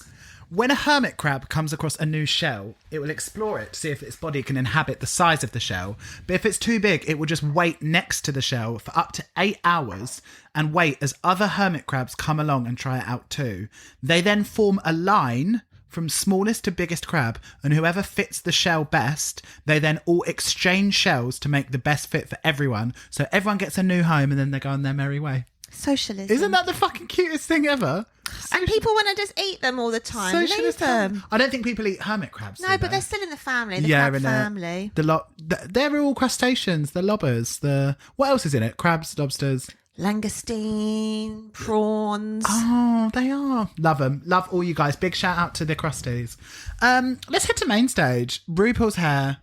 Speaker 1: When a hermit crab comes across a new shell, it will explore it to see if its body can inhabit the size of the shell. But if it's too big, it will just wait next to the shell for up to 8 hours and wait as other hermit crabs come along and try it out too. They then form a line from smallest to biggest crab, and whoever fits the shell best, they then all exchange shells to make the best fit for everyone. So everyone gets a new home and then they go on their merry way.
Speaker 2: Socialism.
Speaker 1: Isn't that the fucking cutest thing ever?
Speaker 2: And people want to just eat them all the time. Leave
Speaker 1: Socialist
Speaker 2: them.
Speaker 1: I don't think people eat hermit crabs.
Speaker 2: No, but they're still in the family. The
Speaker 1: Yeah,
Speaker 2: crab
Speaker 1: in
Speaker 2: family.
Speaker 1: They're all crustaceans. The lobbers. What else is in it? Crabs, lobsters.
Speaker 2: Langoustine, prawns.
Speaker 1: Oh, they are. Love them. Love all you guys. Big shout out to the crusties. Let's head to main stage. RuPaul's hair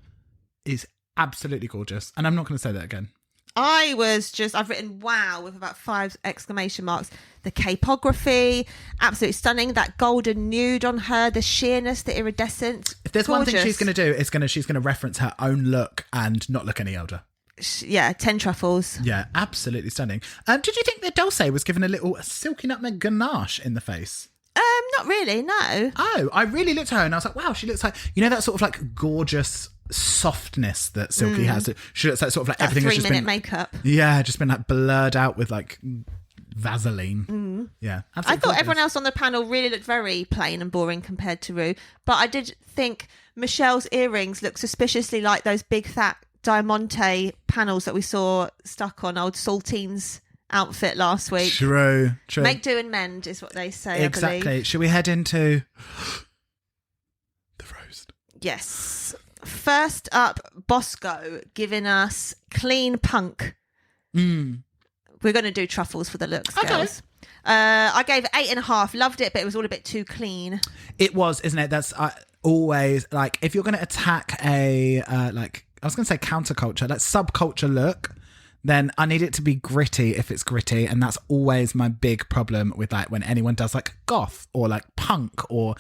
Speaker 1: is absolutely gorgeous. And I'm not going to say that again.
Speaker 2: I've written wow with about 5 exclamation marks. The capography, absolutely stunning. That golden nude on her, the sheerness, the iridescent.
Speaker 1: If there's one thing she's going to do, she's going to reference her own look and not look any older.
Speaker 2: Yeah, 10 truffles.
Speaker 1: Yeah, absolutely stunning. Did you think that Dulce was given a little silky nutmeg ganache in the face?
Speaker 2: Not really, no.
Speaker 1: Oh, I really looked at her and I was like, wow, she looks like, that sort of like gorgeous softness that Silky has. She looks like sort of like
Speaker 2: That
Speaker 1: everything has just
Speaker 2: 3-minute
Speaker 1: been
Speaker 2: makeup.
Speaker 1: Yeah, just been like blurred out with like Vaseline. Yeah,
Speaker 2: I thought everyone else on the panel really looked very plain and boring compared to Rue, but I did think Michelle's earrings looked suspiciously like those big fat Diamante panels that we saw stuck on old Saltine's outfit last week.
Speaker 1: True.
Speaker 2: Make do and mend is what they say.
Speaker 1: Exactly.
Speaker 2: I believe.
Speaker 1: Should we head into the roast?
Speaker 2: Yes. First up, Bosco giving us clean punk. We're going to do truffles for the looks, girls. I gave it 8.5. Loved it, but it was all a bit too clean.
Speaker 1: It was, isn't it? That's always like, if you're going to attack a like, I was going to say counterculture, like subculture look, then I need it to be gritty if it's gritty. And that's always my big problem with like when anyone does like goth or like punk or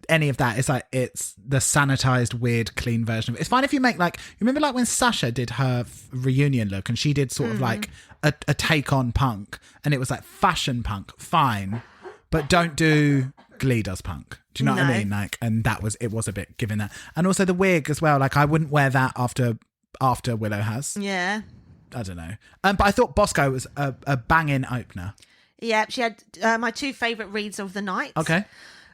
Speaker 1: any of that. It's like, it's the sanitized, weird, clean version of it. It's fine if you make like, you remember like when Sasha did her reunion look and she did sort of like a take on punk and it was like fashion punk, fine. But don't do Glee does punk. Do you know what I mean? Like, and it was a bit given that. And also the wig as well. Like I wouldn't wear that after Willow has.
Speaker 2: Yeah.
Speaker 1: I don't know. But I thought Bosco was a banging opener.
Speaker 2: Yeah, she had my two favourite reads of the night.
Speaker 1: Okay.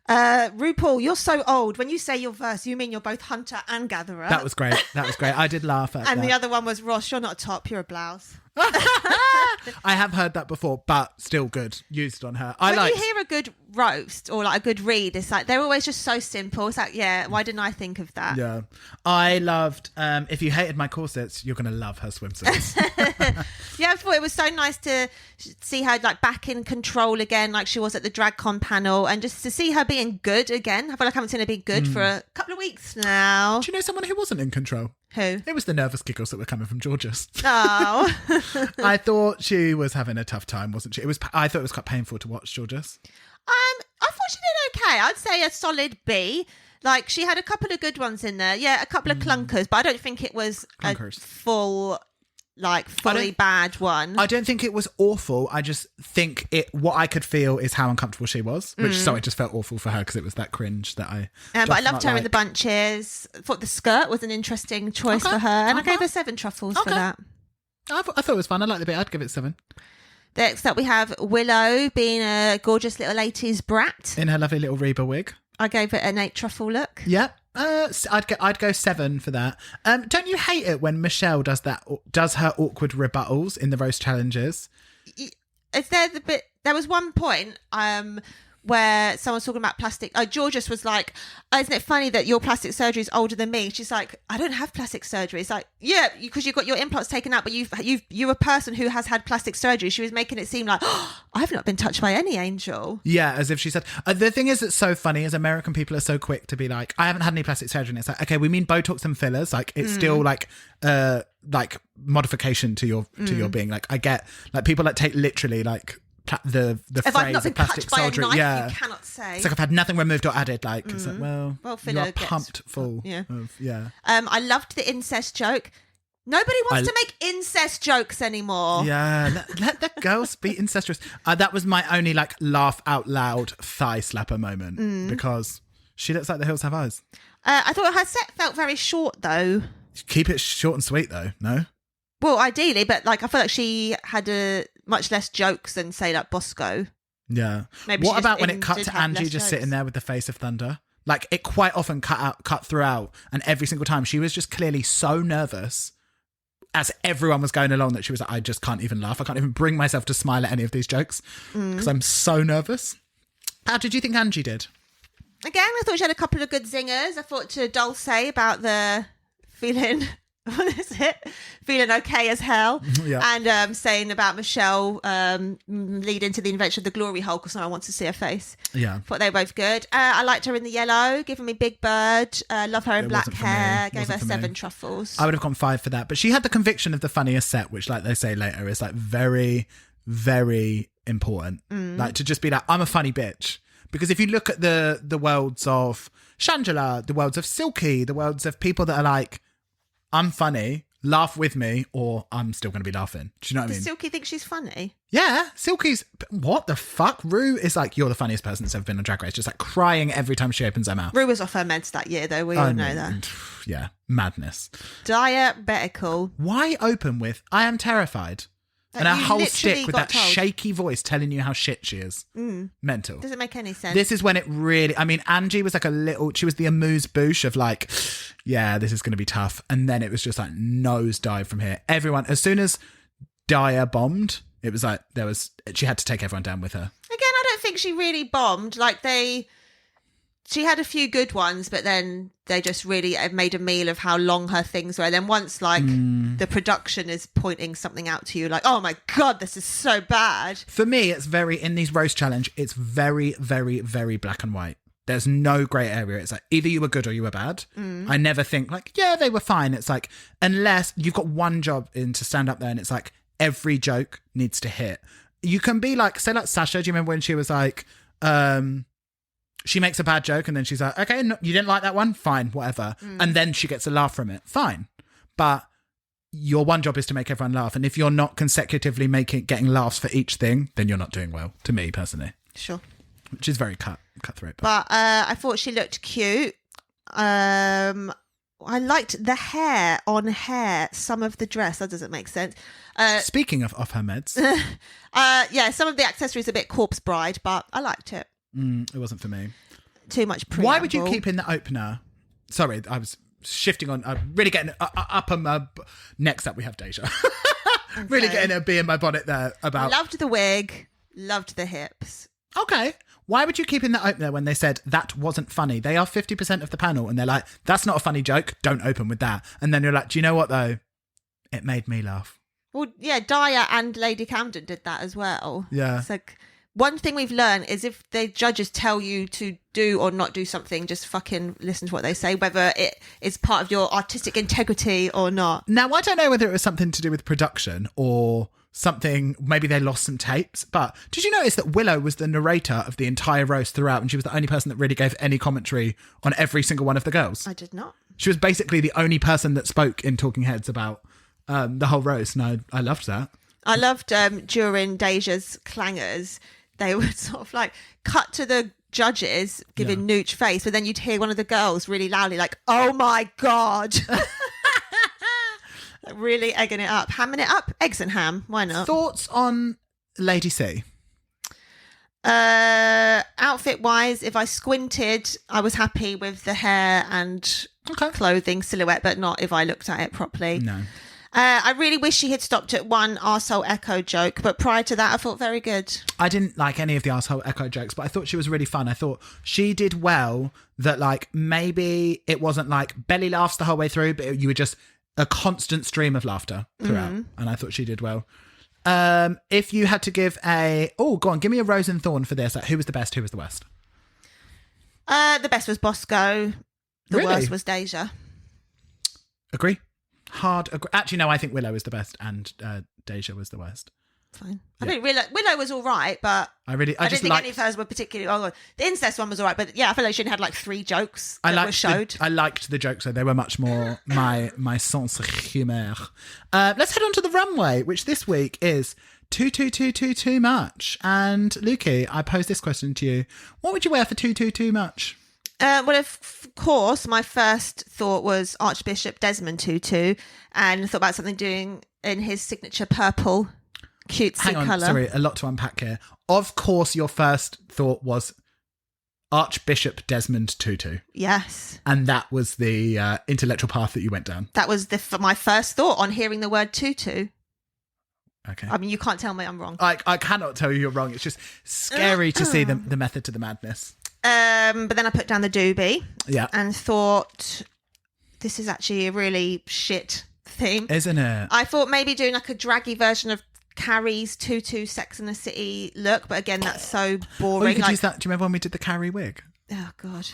Speaker 2: RuPaul, you're so old. When you say your verse, you mean you're both hunter and gatherer.
Speaker 1: That was great. I did laugh at that.
Speaker 2: And the other one was, Ross, you're not a top, you're a blouse.
Speaker 1: I have heard that before, but still good. Used on her.
Speaker 2: When you hear a good roast or like a good read, it's like they're always just so simple. It's like, yeah, why didn't I think of that?
Speaker 1: Yeah. I loved, if you hated my corsets, you're going to love her swimsuits.
Speaker 2: Yeah, I thought it was so nice to see her like back in control again, like she was at the DragCon panel, and just to see her being good again. I feel like I haven't seen her be good for a couple of weeks now.
Speaker 1: Do you know someone who wasn't in control?
Speaker 2: Who?
Speaker 1: It was the nervous giggles that were coming from Georges.
Speaker 2: Oh.
Speaker 1: I thought she was having a tough time, wasn't she? I thought it was quite painful to watch Georges.
Speaker 2: I thought she did okay. I'd say a solid B. Like, she had a couple of good ones in there. Yeah, a couple of clunkers, but I don't think it was a full, like, fully bad one.
Speaker 1: I don't think it was awful. I just think what I could feel is how uncomfortable she was, which so it just felt awful for her because it was that cringe that I
Speaker 2: but I loved her in the bunches. I thought the skirt was an interesting choice for her, and I gave her 7 truffles for that.
Speaker 1: I thought it was fun. I liked the bit. I'd give it 7.
Speaker 2: Next up, we have Willow being a gorgeous little 80s brat.
Speaker 1: In her lovely little Reba wig.
Speaker 2: I gave it an 8 truffle look.
Speaker 1: Yeah. I'd go 7 for that. Don't you hate it when Michelle does her awkward rebuttals in the roast challenges?
Speaker 2: There was one point where someone's talking about plastic. Georges was like, isn't it funny that your plastic surgery is older than me? She's like, I don't have plastic surgery. It's like, yeah, because you got your implants taken out, but you're a person who has had plastic surgery. She was making it seem like, I've not been touched by any angel. Yeah,
Speaker 1: as if she said. The thing is, it's so funny is American people are so quick to be like, I haven't had any plastic surgery. And it's like, okay, we mean Botox and fillers. Like, it's still like modification to your being. Like, I get, like, people that take literally like the
Speaker 2: if
Speaker 1: phrase
Speaker 2: I've not been
Speaker 1: of plastic
Speaker 2: cut by
Speaker 1: surgery.
Speaker 2: A knife,
Speaker 1: yeah,
Speaker 2: you cannot say.
Speaker 1: It's like I've had nothing removed or added. Like, it's like, well you are
Speaker 2: gets
Speaker 1: pumped full.
Speaker 2: Yeah.
Speaker 1: Yeah.
Speaker 2: I loved the incest joke. Nobody wants to make incest jokes anymore.
Speaker 1: Yeah, let the girls be incestuous. That was my only like laugh out loud thigh slapper moment because she looks like the hills have eyes.
Speaker 2: I thought her set felt very short though.
Speaker 1: Keep it short and sweet though, no?
Speaker 2: Well, ideally, but like I feel like she had much less jokes than say like Bosco.
Speaker 1: Yeah.
Speaker 2: Maybe
Speaker 1: what about when it cut to Angie just sitting there with the face of thunder? Like it quite often cut throughout, and every single time she was just clearly so nervous as everyone was going along that she was like, I just can't even laugh. I can't even bring myself to smile at any of these jokes because I'm so nervous. How did you think Angie did?
Speaker 2: Again, I thought she had a couple of good zingers. I thought to Dulce about the feeling... What is it? Feeling okay as hell.
Speaker 1: Yeah.
Speaker 2: And saying about Michelle leading to the invention of the glory hole because someone wants to see her face.
Speaker 1: Yeah.
Speaker 2: Thought they were both good. I liked her in the yellow, giving me Big Bird. Love her in
Speaker 1: It
Speaker 2: black
Speaker 1: wasn't for
Speaker 2: hair.
Speaker 1: me.
Speaker 2: Gave her
Speaker 1: Wasn't for
Speaker 2: 7
Speaker 1: me.
Speaker 2: truffles.
Speaker 1: I would have gone 5 for that. But she had the conviction of the funniest set, which like they say later is like very, very important. Like to just be like, I'm a funny bitch. Because if you look at the worlds of Shangela, the worlds of Silky, the worlds of people that are like, I'm funny, laugh with me, or I'm still going to be laughing. Do you know what I mean?
Speaker 2: Does Silky think she's funny?
Speaker 1: Yeah, Silky's, what the fuck? Rue is like, you're the funniest person that's ever been on Drag Race, just like crying every time she opens her mouth.
Speaker 2: Rue was off her meds that year, though. We all know that.
Speaker 1: Yeah, madness.
Speaker 2: Daya, better call.
Speaker 1: Why open with, I am terrified? And her
Speaker 2: you
Speaker 1: whole
Speaker 2: literally
Speaker 1: stick with
Speaker 2: got
Speaker 1: that
Speaker 2: told.
Speaker 1: shaky voice telling you how shit she is. Mental.
Speaker 2: Doesn't make any sense.
Speaker 1: This is when it really, I mean, Angie was like she was the amuse-bouche of like, yeah, this is going to be tough. And then it was just like nosedive from here. Everyone, as soon as Daya bombed, it was like, she had to take everyone down with her.
Speaker 2: Again, I don't think she really bombed. Like she had a few good ones, but then they just really made a meal of how long her things were. And then once like the production is pointing something out to you, like, oh my God, this is so bad.
Speaker 1: For me, it's in these roast challenge, it's very, very, very black and white. There's no grey area. It's like either you were good or you were bad. I never think like, yeah, they were fine. It's like, unless you've got one job in to stand up there and it's like every joke needs to hit. You can be like, say like Sasha, do you remember when she was like, she makes a bad joke and then she's like, okay, no, you didn't like that one? Fine, whatever. And then she gets a laugh from it. Fine. But your one job is to make everyone laugh. And if you're not consecutively getting laughs for each thing, then you're not doing well, to me personally.
Speaker 2: Sure.
Speaker 1: Which is very cutthroat.
Speaker 2: But I thought she looked cute. I liked the hair on hair, some of the dress. That doesn't make sense.
Speaker 1: Speaking of her meds.
Speaker 2: Yeah, some of the accessories a bit corpse bride, but I liked it.
Speaker 1: It wasn't for me.
Speaker 2: Too much preamble.
Speaker 1: Why would you keep in the opener? Sorry, I was shifting on, really getting up on my... Next up, we have Deja. Really getting a bee in my bonnet there about...
Speaker 2: Loved the wig, loved the hips.
Speaker 1: Okay. Why would you keep in the opener when they said that wasn't funny? They are 50% of the panel and they're like, that's not a funny joke, don't open with that. And then you're like, do you know what though? It made me laugh.
Speaker 2: Well, yeah, Daya and Lady Camden did that as well.
Speaker 1: Yeah.
Speaker 2: It's like... One thing we've learned is if the judges tell you to do or not do something, just fucking listen to what they say, whether it is part of your artistic integrity or not.
Speaker 1: Now, I don't know whether it was something to do with production or something, maybe they lost some tapes, but did you notice that Willow was the narrator of the entire roast throughout and she was the only person that really gave any commentary on every single one of the girls?
Speaker 2: I did not.
Speaker 1: She was basically the only person that spoke in Talking Heads about the whole roast, and I loved that.
Speaker 2: I loved during Deja's clangers, they would sort of like cut to the judges giving Nooch face, but then you'd hear one of the girls really loudly like, oh my God. Really egging it up. Hamming it up. Eggs and ham. Why not?
Speaker 1: Thoughts on Lady C?
Speaker 2: Outfit wise, if I squinted, I was happy with the hair and clothing silhouette, but not if I looked at it properly.
Speaker 1: No.
Speaker 2: I really wish she had stopped at one arsehole echo joke, but prior to that, I thought very good.
Speaker 1: I didn't like any of the arsehole echo jokes, but I thought she was really fun. I thought she did well that, like, maybe it wasn't like belly laughs the whole way through, but you were just a constant stream of laughter throughout. And I thought she did well. If you had to give go on, give me a rose and thorn for this. Like, who was the best? Who was the worst?
Speaker 2: The best was Bosco. The
Speaker 1: Really?
Speaker 2: worst was Deja.
Speaker 1: Agree. Actually, no, I think Willow was the best and Deja was the worst.
Speaker 2: Fine. I think Willow was all right, but I didn't think any of hers were particularly... Oh, the incest one was all right, but yeah, I feel like she only had like 3 jokes that were showed.
Speaker 1: I liked the jokes, so they were much more my sens of humour. Let's head on to the runway, which this week is too much. And Lukey, I pose this question to you. What would you wear for too much?
Speaker 2: Well, of course, my first thought was Archbishop Desmond Tutu, and thought about something doing in his signature purple cutesy
Speaker 1: Hang on,
Speaker 2: colour.
Speaker 1: sorry, a lot to unpack here. Of course, your first thought was Archbishop Desmond Tutu.
Speaker 2: Yes.
Speaker 1: And that was the intellectual path that you went down.
Speaker 2: That was my first thought on hearing the word tutu.
Speaker 1: Okay.
Speaker 2: I mean, you can't tell me I'm wrong.
Speaker 1: I cannot tell you you're wrong. It's just scary to see the method to the madness.
Speaker 2: But then I put down the doobie.
Speaker 1: Yeah.
Speaker 2: And thought, this is actually a really shit theme.
Speaker 1: Isn't it?
Speaker 2: I thought maybe doing like a draggy version of Carrie's Tutu Sex and the City look, but again, that's so boring.
Speaker 1: Or you could use that. Do you remember when we did the Carrie wig?
Speaker 2: Oh God.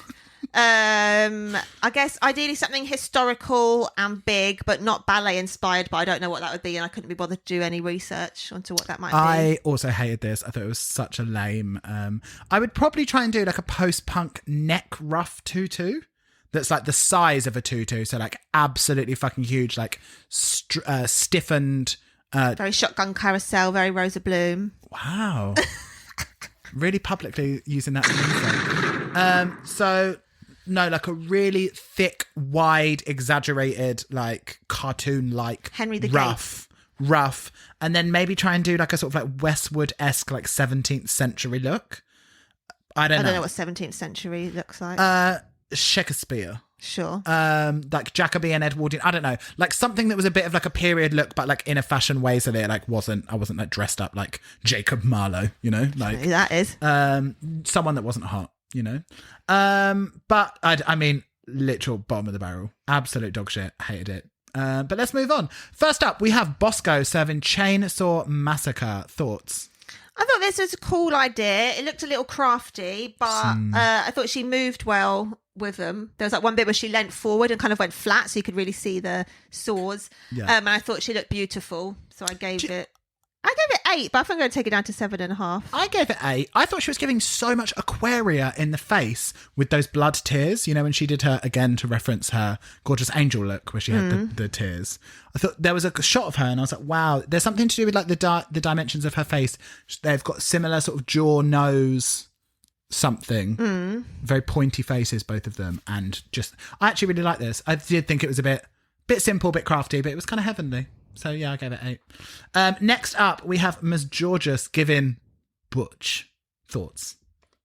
Speaker 2: I guess ideally something historical and big, but not ballet inspired. But I don't know what that would be, and I couldn't be bothered to do any research onto what that might be.
Speaker 1: I also hated this. I thought it was such a lame. I would probably try and do like a post-punk neck ruff tutu. That's like the size of a tutu, so like absolutely fucking huge, like stiffened.
Speaker 2: Very Shotgun Carousel, very Rosa Bloom.
Speaker 1: Wow. Really publicly using that. So, no, like a really thick, wide, exaggerated, like cartoon-like
Speaker 2: Henry the
Speaker 1: rough, and then maybe try and do like a sort of like Westwood-esque, like 17th century look. I don't know
Speaker 2: what 17th century looks like.
Speaker 1: Shakespeare.
Speaker 2: Sure.
Speaker 1: Like Jacobean Edwardian, I don't know, like something that was a bit of like a period look, but like in a fashion way, so that it like I wasn't like dressed up like Jacob Marlowe, you know, like
Speaker 2: who that is.
Speaker 1: Someone that wasn't hot, you know. But I mean, literal bottom of the barrel, absolute dog shit, hated it. But let's move on. First up, we have Bosco serving Chainsaw Massacre. Thoughts?
Speaker 2: I thought this was a cool idea. It looked a little crafty, but I thought she moved well with them. There was like one bit where she leant forward and kind of went flat, so you could really see the saws.
Speaker 1: Yeah.
Speaker 2: And I thought she looked beautiful, so I gave it 8, but I think I'm going to take it down to 7.5.
Speaker 1: I gave it 8. I thought she was giving so much Aquaria in the face with those blood tears, you know, when she did her, again, to reference her gorgeous angel look where she had the tears. I thought there was a shot of her and I was like, wow, there's something to do with like the dimensions of her face. They've got similar sort of jaw, nose, something. Very pointy faces, both of them. And just, I actually really like this. I did think it was a bit simple, bit crafty, but it was kind of heavenly. So yeah, I gave it 8. Next up, we have Ms. Georges giving Butch. Thoughts?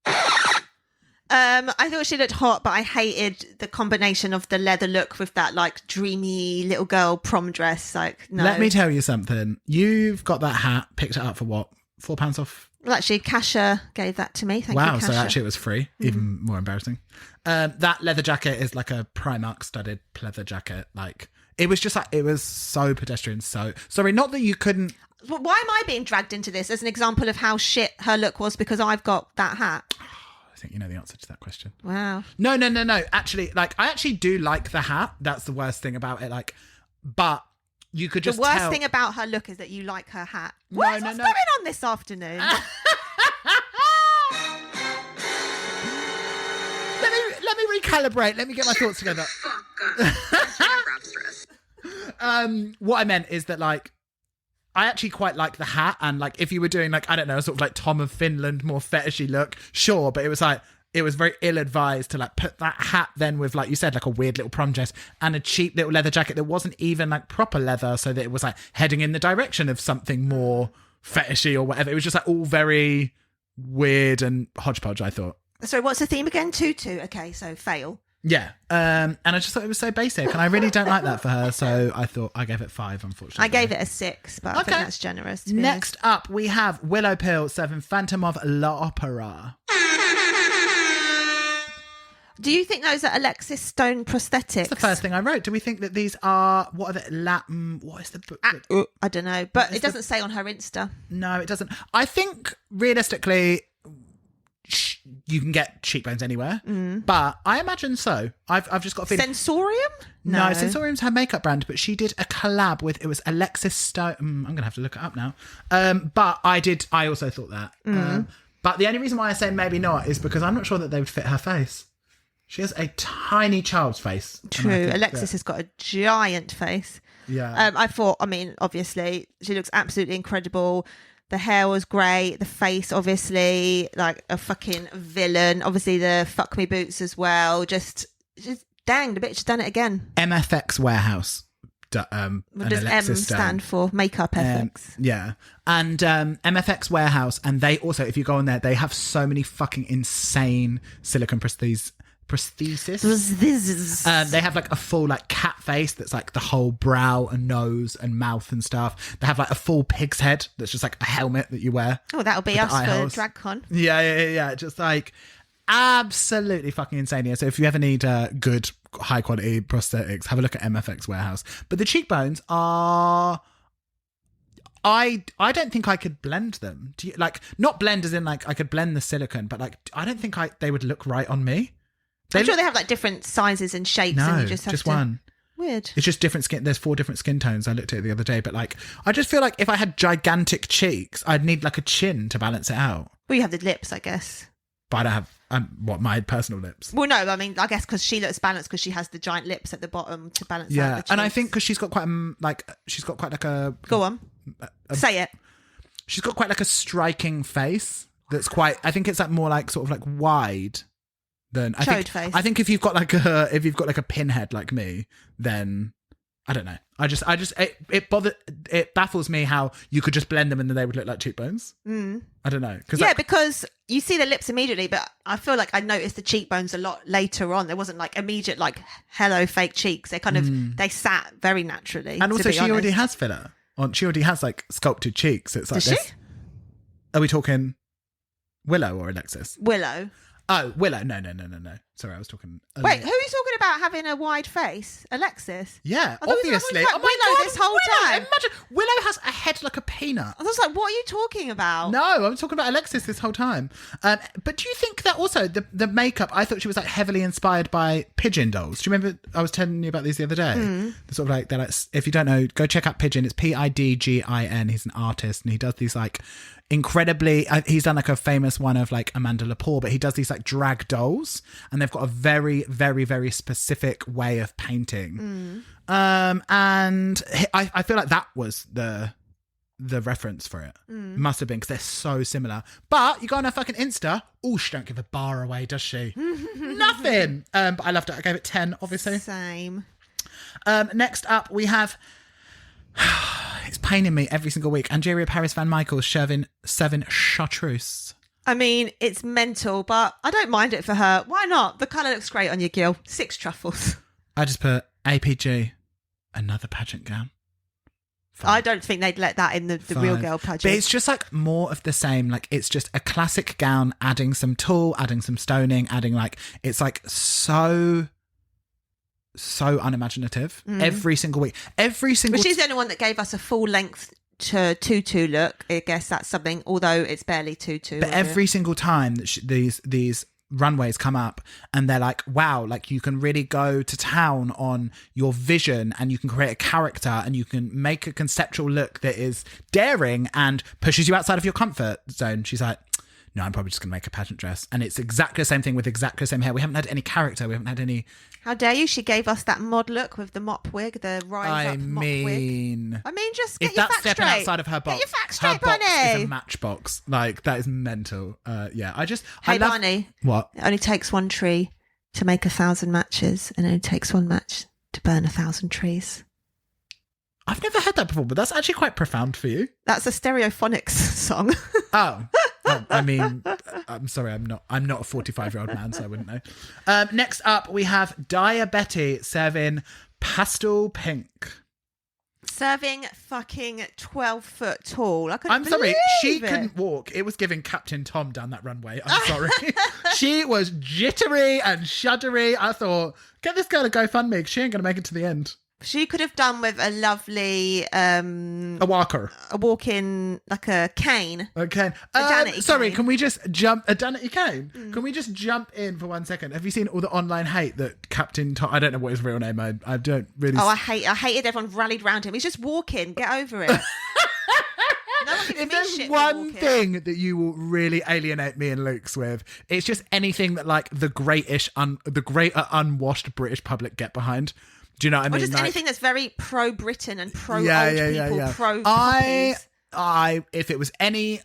Speaker 2: I thought she looked hot, but I hated the combination of the leather look with that like dreamy little girl prom dress. Like, no.
Speaker 1: Let me tell you something. You've got that hat, picked it up for what? £4 off?
Speaker 2: Well, actually, Kasha gave that to me. Thank you,
Speaker 1: wow,
Speaker 2: Kasha.
Speaker 1: so actually it was free. Even more embarrassing. That leather jacket is like a Primark studded leather jacket. Like, it was just like, it was so pedestrian. So, sorry, not that you couldn't.
Speaker 2: Well, why am I being dragged into this as an example of how shit her look was because I've got that hat?
Speaker 1: I think you know the answer to that question.
Speaker 2: Wow.
Speaker 1: No. Actually, like, I actually do like the hat. That's the worst thing about it. Like, but you could just
Speaker 2: The worst
Speaker 1: tell.
Speaker 2: thing about her look is that you like her hat.
Speaker 1: No,
Speaker 2: What's
Speaker 1: no.
Speaker 2: going on this afternoon?
Speaker 1: Let me recalibrate. Let me get my thoughts together. What I meant is that, like, I actually quite like the hat, and like if you were doing like, I don't know, sort of like Tom of Finland, more fetishy look, sure, but it was like, it was very ill-advised to like put that hat then with, like you said, like a weird little prom dress and a cheap little leather jacket that wasn't even like proper leather, so that it was like heading in the direction of something more fetishy or whatever. It was just like all very weird and hodgepodge, I thought.
Speaker 2: Sorry, what's the theme again? Tutu. Okay, so fail.
Speaker 1: Yeah, and I just thought it was so basic, and I really don't like that for her, so I thought I gave it 5, unfortunately.
Speaker 2: I gave it a 6, but I think that's generous. To be
Speaker 1: Next up, we have Willow Pill serving Phantom of l'Opera.
Speaker 2: Do you think those are Alexis Stone prosthetics?
Speaker 1: That's the first thing I wrote. Do we think that these are, what are the Latin, what is the book?
Speaker 2: I don't know, but it doesn't say on her Insta.
Speaker 1: No, it doesn't. I think, realistically, you can get cheekbones anywhere, but I imagine so. I've just got a feeling.
Speaker 2: Sensorium?
Speaker 1: No, Sensorium's her makeup brand, but she did a collab with, it was Alexis Stone. I'm going to have to look it up now. But I also thought that. But the only reason why I say maybe not is because I'm not sure that they would fit her face. She has a tiny child's face.
Speaker 2: True. Alexis has got a giant face.
Speaker 1: Yeah.
Speaker 2: I thought, I mean, obviously, she looks absolutely incredible. The hair was great. The face, obviously, like a fucking villain. Obviously, the fuck me boots as well. Just dang, the bitch has done it again.
Speaker 1: MFX Warehouse.
Speaker 2: What does M stand for? Makeup FX.
Speaker 1: Yeah. And MFX Warehouse. And they also, if you go on there, they have so many fucking insane silicone prosthesis. They have like a full like cat face that's like the whole brow and nose and mouth and stuff. They have like a full pig's head that's just like a helmet that you wear.
Speaker 2: Oh, that'll be us for DragCon.
Speaker 1: Yeah. Just like absolutely fucking insane. Yeah. So if you ever need good high quality prosthetics, have a look at MFX Warehouse. But the cheekbones are I don't think I could blend them. Do you, like, not blend as in like I could blend the silicone, but like I don't think they would look right on me.
Speaker 2: I'm sure they have like different sizes and shapes.
Speaker 1: No,
Speaker 2: and you just have to...
Speaker 1: one.
Speaker 2: Weird.
Speaker 1: It's just different skin. There's 4 different skin tones. I looked at it the other day, but like I just feel like if I had gigantic cheeks, I'd need like a chin to balance it out.
Speaker 2: Well, you have the lips, I guess.
Speaker 1: But I don't have my personal lips.
Speaker 2: Well, no, I mean, I guess because she looks balanced because she has the giant lips at the bottom to balance out the cheeks.
Speaker 1: And I think because she's got quite a
Speaker 2: Go on. Say it.
Speaker 1: She's got quite like a striking face that's quite, I think it's like more like sort of like wide than I think.
Speaker 2: Face.
Speaker 1: I think if you've got like a pinhead like me, then I don't know. It baffles me how you could just blend them and then they would look like cheekbones. I don't know.
Speaker 2: Because you see the lips immediately, but I feel like I noticed the cheekbones a lot later on. There wasn't like immediate like hello fake cheeks. They kind of they sat very naturally.
Speaker 1: And also she already has filler. She already has like sculpted cheeks. It's like
Speaker 2: Does
Speaker 1: this.
Speaker 2: she?
Speaker 1: Are we talking Willow or Alexis?
Speaker 2: Willow.
Speaker 1: Oh, Willow. No. Sorry, I was talking...
Speaker 2: Wait, who are you talking about having a wide face? Alexis?
Speaker 1: Yeah,
Speaker 2: I thought we were
Speaker 1: obviously.
Speaker 2: talking about Willow this whole time.
Speaker 1: Imagine, Willow has a head like a peanut.
Speaker 2: I was like, what are you talking about?
Speaker 1: No, I'm talking about Alexis this whole time. But do you think that also the makeup, I thought she was like heavily inspired by pigeon dolls. Do you remember I was telling you about these the other day? They're sort of like, they're like, if you don't know, go check out Pigeon. It's Pidgin. He's an artist and he does these like incredibly, he's done like a famous one of like Amanda Lepore, but he does these like drag dolls and they've got a very, very, very specific way of painting. And I feel like that was the reference for it. Must have been, because they're so similar. But you go on her fucking Insta, she don't give a bar away, does she? Nothing. But I loved it. I gave it 10, obviously.
Speaker 2: Same.
Speaker 1: Next up, we have... It's paining me every single week. Angeria Paris Van Michael serving 7 chartreuse.
Speaker 2: I mean, it's mental, but I don't mind it for her. Why not? The colour looks great on you, Gil. 6 truffles.
Speaker 1: I just put APG, another pageant gown. 5.
Speaker 2: I don't think they'd let that in the real girl pageant.
Speaker 1: But it's just like more of the same. Like it's just a classic gown, adding some tulle, adding some stoning, adding like, it's like so unimaginative every single week. But
Speaker 2: she's the only one that gave us a full length to tutu look. I guess that's something, although it's barely tutu.
Speaker 1: But every single time that these runways come up and they're like, wow, like you can really go to town on your vision and you can create a character and you can make a conceptual look that is daring and pushes you outside of your comfort zone. She's like, no, I'm probably just going to make a pageant dress. And it's exactly the same thing with exactly the same hair. We haven't had any character. We haven't had any...
Speaker 2: How dare you? She gave us that mod look with the mop wig, the rise up mop wig. I mean, just get
Speaker 1: if
Speaker 2: your
Speaker 1: that's
Speaker 2: facts
Speaker 1: stepping
Speaker 2: straight.
Speaker 1: outside of her box,
Speaker 2: Get your facts straight,
Speaker 1: her box
Speaker 2: Barney.
Speaker 1: is a matchbox. Like, that is mental. Yeah,
Speaker 2: Hey, Barney.
Speaker 1: What?
Speaker 2: It only takes one tree to make 1,000 matches, and it only takes one match to burn 1,000 trees.
Speaker 1: I've never heard that before, but that's actually quite profound for you.
Speaker 2: That's a Stereophonics song.
Speaker 1: Oh. I mean, I'm sorry, I'm not a 45-year-old man, so I wouldn't know. Next up, we have Dia Betty serving pastel pink.
Speaker 2: Serving fucking 12 foot tall.
Speaker 1: I'm sorry, she
Speaker 2: it.
Speaker 1: couldn't walk. It was giving Captain Tom down that runway. I'm sorry. She was jittery and shuddery. I thought, get this girl a GoFundMe, because she ain't going to make it to the end.
Speaker 2: She could have done with a lovely...
Speaker 1: a walker.
Speaker 2: A walk-in, like a cane.
Speaker 1: Okay. Sorry, can we just jump... A Danity cane? Can we just jump in for 1 second? Have you seen all the online hate that Captain Tom... I don't know what his real name is. I don't really...
Speaker 2: Oh, I hated everyone rallied round him. He's just walking. Get over it. No one
Speaker 1: if there's one thing that you will really alienate me and Luke's with, it's just anything that like the greater unwashed British public get behind. Do you know what I mean?
Speaker 2: Or just
Speaker 1: like,
Speaker 2: anything that's very pro-Britain and pro-old people, pro-puppies.
Speaker 1: If it was any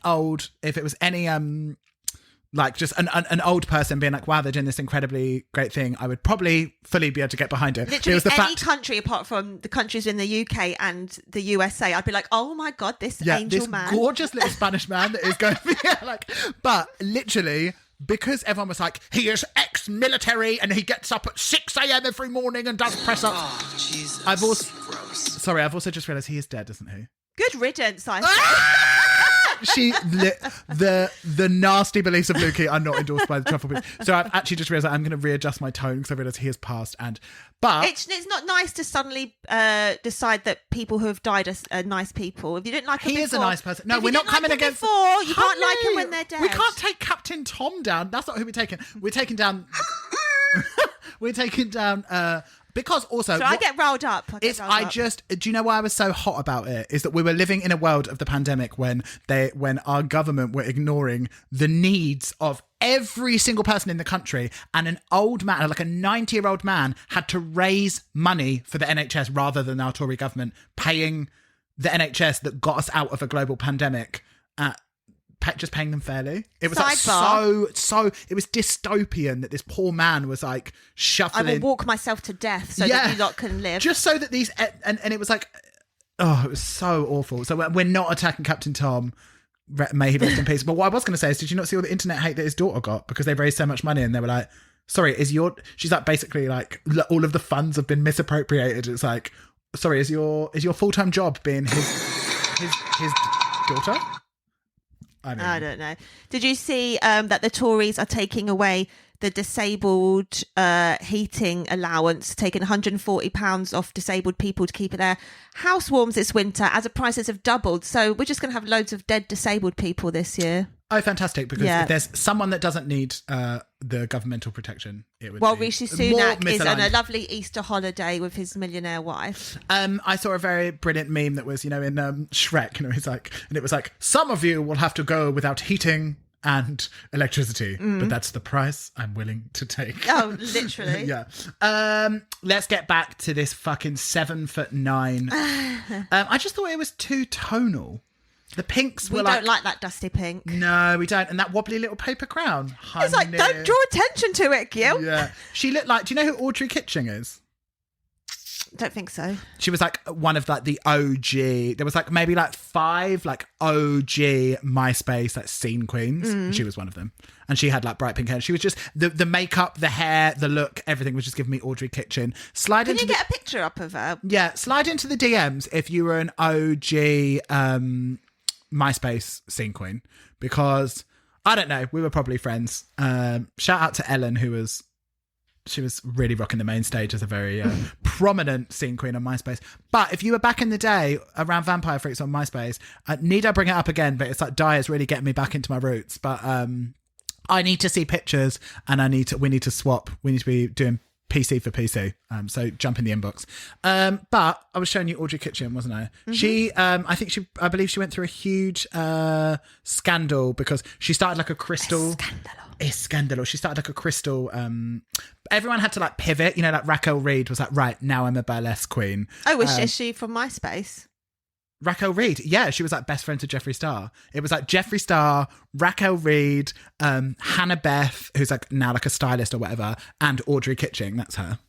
Speaker 1: like just an old person being like, wow, they're doing this incredibly great thing, I would probably fully be able to get behind it.
Speaker 2: Literally
Speaker 1: it was the
Speaker 2: any country apart from the countries in the UK and the USA, I'd be like, oh my God, this angel man.
Speaker 1: This gorgeous little Spanish man that is going to be like, but literally... Because everyone was like, he is ex-military and he gets up at 6 a.m. every morning and does press-ups.
Speaker 4: Oh, Jesus.
Speaker 1: I've also just realised he is dead, isn't he?
Speaker 2: Good riddance, I think.
Speaker 1: The nasty beliefs of Lukey are not endorsed by the Truffle Pig. So I've actually just realised that I'm going to readjust my tone because I realise he has passed. But
Speaker 2: it's not nice to suddenly decide that people who have died are nice people. If you didn't like him
Speaker 1: he
Speaker 2: before,
Speaker 1: is a nice person. No,
Speaker 2: if
Speaker 1: we're
Speaker 2: you
Speaker 1: not
Speaker 2: didn't like
Speaker 1: coming
Speaker 2: him
Speaker 1: against.
Speaker 2: Before, you can't
Speaker 1: Honey,
Speaker 2: like him when they're dead.
Speaker 1: We can't take Captain Tom down. That's not who we're taking. We're taking down. We're taking down. Because also,
Speaker 2: I get riled up.
Speaker 1: Do you know why I was so hot about it? Is that we were living in a world of the pandemic when our government were ignoring the needs of every single person in the country, and an old man, like a 90-year-old man, had to raise money for the NHS rather than our Tory government paying the NHS that got us out of a global pandemic just paying them fairly. It was like so it was dystopian that this poor man was like shuffling.
Speaker 2: I will walk myself to death so that you lot can live.
Speaker 1: Just so that these and it was like, oh, it was so awful. So we're not attacking Captain Tom. May he rest in peace. But what I was going to say is, did you not see all the internet hate that his daughter got because they've raised so much money and they were like, sorry, she's like basically like all of the funds have been misappropriated. It's like, sorry, is your full-time job being his daughter? I
Speaker 2: don't know. Did you see that the Tories are taking away the disabled heating allowance, taking £140 off disabled people to keep their house warm this winter as the prices have doubled? So we're just going to have loads of dead disabled people this year.
Speaker 1: Oh, fantastic. Because if there's someone that doesn't need the governmental protection, it would be
Speaker 2: Rishi Sunak is on a lovely Easter holiday with his millionaire wife.
Speaker 1: I saw a very brilliant meme that was, in Shrek, he's like, and it was like, some of you will have to go without heating and electricity, but that's the price I'm willing to take.
Speaker 2: Oh, literally.
Speaker 1: Yeah. Let's get back to this fucking 7'9". I just thought it was too tonal. The pinks were
Speaker 2: we don't like that dusty pink.
Speaker 1: No, we don't. And that wobbly little paper crown. Honey.
Speaker 2: It's like, don't draw attention to it, Gil.
Speaker 1: Yeah. She looked like, do you know who Audrey Kitching is?
Speaker 2: Don't think so.
Speaker 1: She was like one of like the OG. There was like maybe like 5 like OG MySpace like scene queens. And she was one of them. And she had like bright pink hair. She was just the makeup, the hair, the look, everything was just giving me Audrey Kitchen.
Speaker 2: Can you get a picture up of her?
Speaker 1: Yeah, slide into the DMs if you were an OG MySpace scene queen, because I don't know, we were probably friends. Shout out to Ellen, she was really rocking the main stage as a very prominent scene queen on MySpace. But if you were back in the day around Vampire Freaks on MySpace, need I bring it up again? But it's like Dia's really getting me back into my roots. But I need to see pictures, and we need to swap. We need to be doing PC for PC. So jump in the inbox. But I was showing you Audrey Kitchen, wasn't I? Mm-hmm. I believe she went through a huge scandal because she started like a crystal. It's scandalous. She started like a crystal. Everyone had to like pivot. Like Raquel Reed was like, right, now I'm a burlesque queen.
Speaker 2: Oh, is she from MySpace?
Speaker 1: Raquel Reed, yeah, she was like best friends with Jeffree Star. It was like Jeffree Star, Raquel Reed, Hannah Beth, who's like now like a stylist or whatever, and Audrey Kitching. That's her.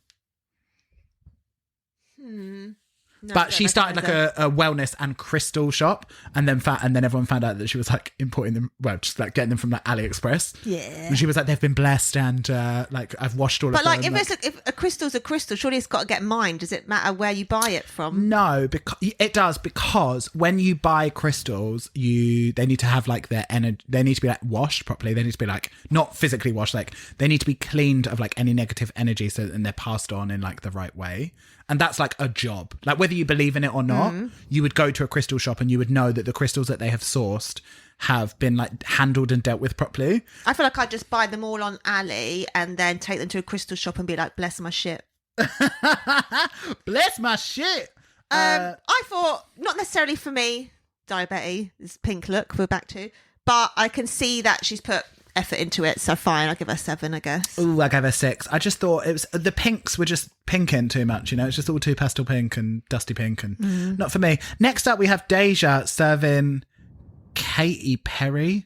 Speaker 2: No,
Speaker 1: but she started like a wellness and crystal shop, and then everyone found out that she was like importing them, just like getting them from like AliExpress.
Speaker 2: Yeah,
Speaker 1: and she was like, they've been blessed, and like I've washed all of them.
Speaker 2: But like, if a crystal's a crystal, surely it's got to get mined. Does it matter where you buy it from?
Speaker 1: No, because it does. Because when you buy crystals, they need to have like their energy. They need to be like washed properly. They need to be like not physically washed. Like they need to be cleaned of like any negative energy, and they're passed on in like the right way. And that's like a job. Like whether you believe in it or not, you would go to a crystal shop and you would know that the crystals that they have sourced have been like handled and dealt with properly.
Speaker 2: I feel like I'd just buy them all on Ali and then take them to a crystal shop and be like, bless my shit.
Speaker 1: Bless my shit.
Speaker 2: I thought, not necessarily for me, diabetes, this pink look we're back to, but I can see that she's put effort into it, so fine, I'll give her 7, I guess.
Speaker 1: Ooh, I gave her 6. I just thought it was the pinks were just pinking too much, it's just all too pastel pink and dusty pink, and not for me. Next up we have Deja serving Katy Perry ?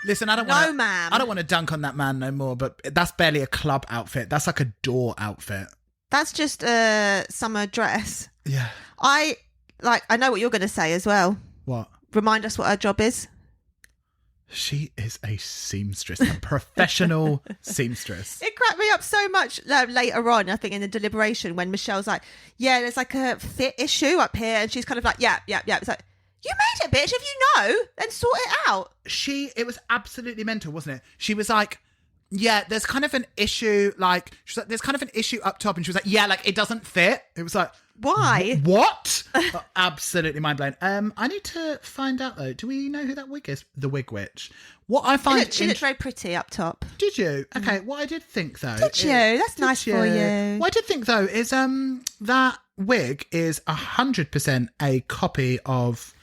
Speaker 1: Listen, I don't want to dunk on that man no more, but that's barely a club outfit. That's like a door outfit.
Speaker 2: That's just a summer dress.
Speaker 1: Yeah.
Speaker 2: I know what you're going to say as well.
Speaker 1: What?
Speaker 2: Remind us what her job is.
Speaker 1: She is a seamstress, a professional seamstress.
Speaker 2: It cracked me up so much later on, I think, in the deliberation when Michelle's like, yeah, there's like a fit issue up here. And she's kind of like, yeah. It's like, you made it, bitch. If you know, then sort it out.
Speaker 1: It was absolutely mental, wasn't it? She was like, yeah, there's kind of an issue, like, she's like, there's kind of an issue up top. And she was like, yeah, like, it doesn't fit. It was like,
Speaker 2: why?
Speaker 1: What? Absolutely mind blown. I need to find out, though. Do we know who that wig is? The Wig Witch. What I find...
Speaker 2: She looked very pretty up top.
Speaker 1: Did you? Okay, what I did think, though...
Speaker 2: Did you? That's nice for you.
Speaker 1: What I did think, though, is that wig is 100% a copy of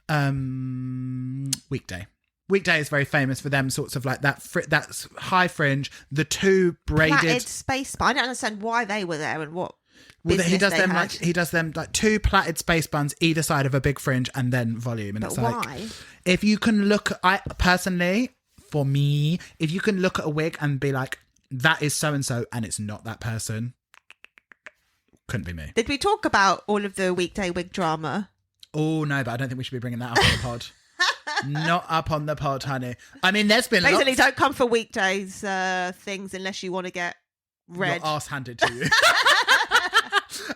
Speaker 1: Weekday. Weekday is very famous for them sorts of like that. That's high fringe. The two braided
Speaker 2: plaited space. But I don't understand why they were there and what.
Speaker 1: Well, he does them like two plaited space buns either side of a big fringe and then volume. And
Speaker 2: but
Speaker 1: it's
Speaker 2: why?
Speaker 1: Like, if you can look, for me, if you can look at a wig and be like, that is so and so, and it's not that person, couldn't be me.
Speaker 2: Did we talk about all of the Weekday wig drama?
Speaker 1: Oh no, but I don't think we should be bringing that up on the pod. Not up on the pod, honey. I mean, there's been
Speaker 2: basically don't come for Weekdays things unless you want to get red.
Speaker 1: Your arse handed to you.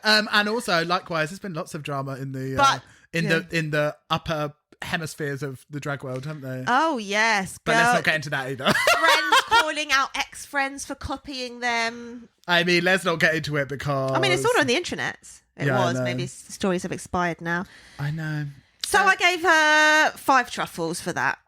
Speaker 1: And also, likewise, there's been lots of drama in the upper hemispheres of the drag world, haven't they?
Speaker 2: Oh yes,
Speaker 1: but let's not get into that either.
Speaker 2: Friends calling out ex-friends for copying them.
Speaker 1: I mean, let's not get into it because
Speaker 2: it's all on the internet. It was. Maybe stories have expired now.
Speaker 1: I know.
Speaker 2: So I gave her 5 truffles for that.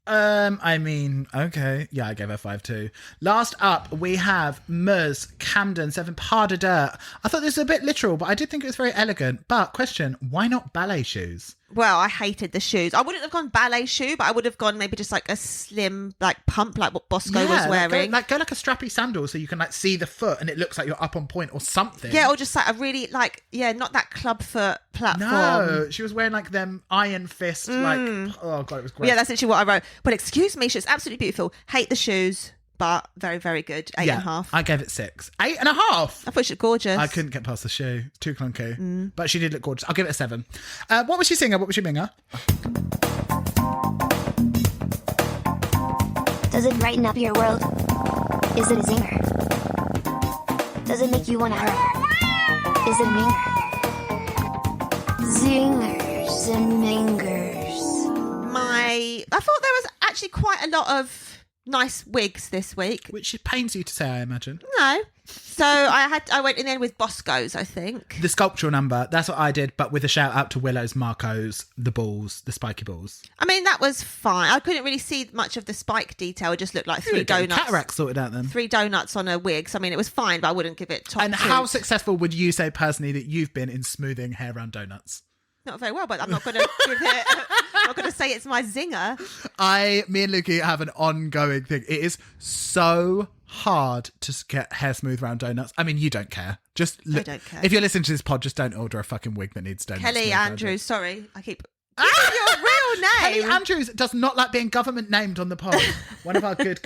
Speaker 1: I mean, okay. Yeah, I gave her 5 too. Last up, we have Muz, Camden, 7 pas de deux. I thought this was a bit literal, but I did think it was very elegant. But question, why not ballet shoes?
Speaker 2: Well, I hated the shoes. I wouldn't have gone ballet shoe, but I would have gone maybe just like a slim like pump, like what Bosco was wearing.
Speaker 1: Go like a strappy sandal so you can like see the foot and it looks like you're up on point or something.
Speaker 2: Yeah, or just like a really like, not that club foot platform.
Speaker 1: No, she was wearing like them iron fist, like, oh God, it was great.
Speaker 2: Yeah, that's literally what I wrote. But excuse me, she's absolutely beautiful. Hate the shoes, but very, very good. 8.5.
Speaker 1: I gave it 6. 8.5.
Speaker 2: I thought she was gorgeous.
Speaker 1: I couldn't get past the shoe. It's too clunky. But she did look gorgeous. I'll give it a 7. What was she singing? What was she minger?
Speaker 5: Does it brighten up your world? Is it a zinger? Does it make you want to hurl? Is it a minger? Zingers and mingers.
Speaker 2: I thought there was actually quite a lot of nice wigs this week.
Speaker 1: Which pains you to say, I imagine.
Speaker 2: No. So I went in there with Bosco's, I think.
Speaker 1: The sculptural number, that's what I did, but with a shout out to Willow's, Marco's, the balls, the spiky balls.
Speaker 2: I mean, that was fine. I couldn't really see much of the spike detail. It just looked like 3 donuts.
Speaker 1: Cataract sorted out then.
Speaker 2: 3 donuts on a wig. So, I mean, it was fine, but I wouldn't give it top.
Speaker 1: And how successful would you say personally that you've been in smoothing hair round donuts?
Speaker 2: Not very well, but I'm not going to give it. I'm not going to say it's my zinger.
Speaker 1: Me and Lukey have an ongoing thing. It is so hard to get hair smooth round donuts. I mean, you don't care.
Speaker 2: I don't care.
Speaker 1: If you're listening to this pod, just don't order a fucking wig that needs donuts.
Speaker 2: Kelly Andrews. Sorry, I keep. Your real name.
Speaker 1: Kelly Andrews does not like being government named on the pod. One of our good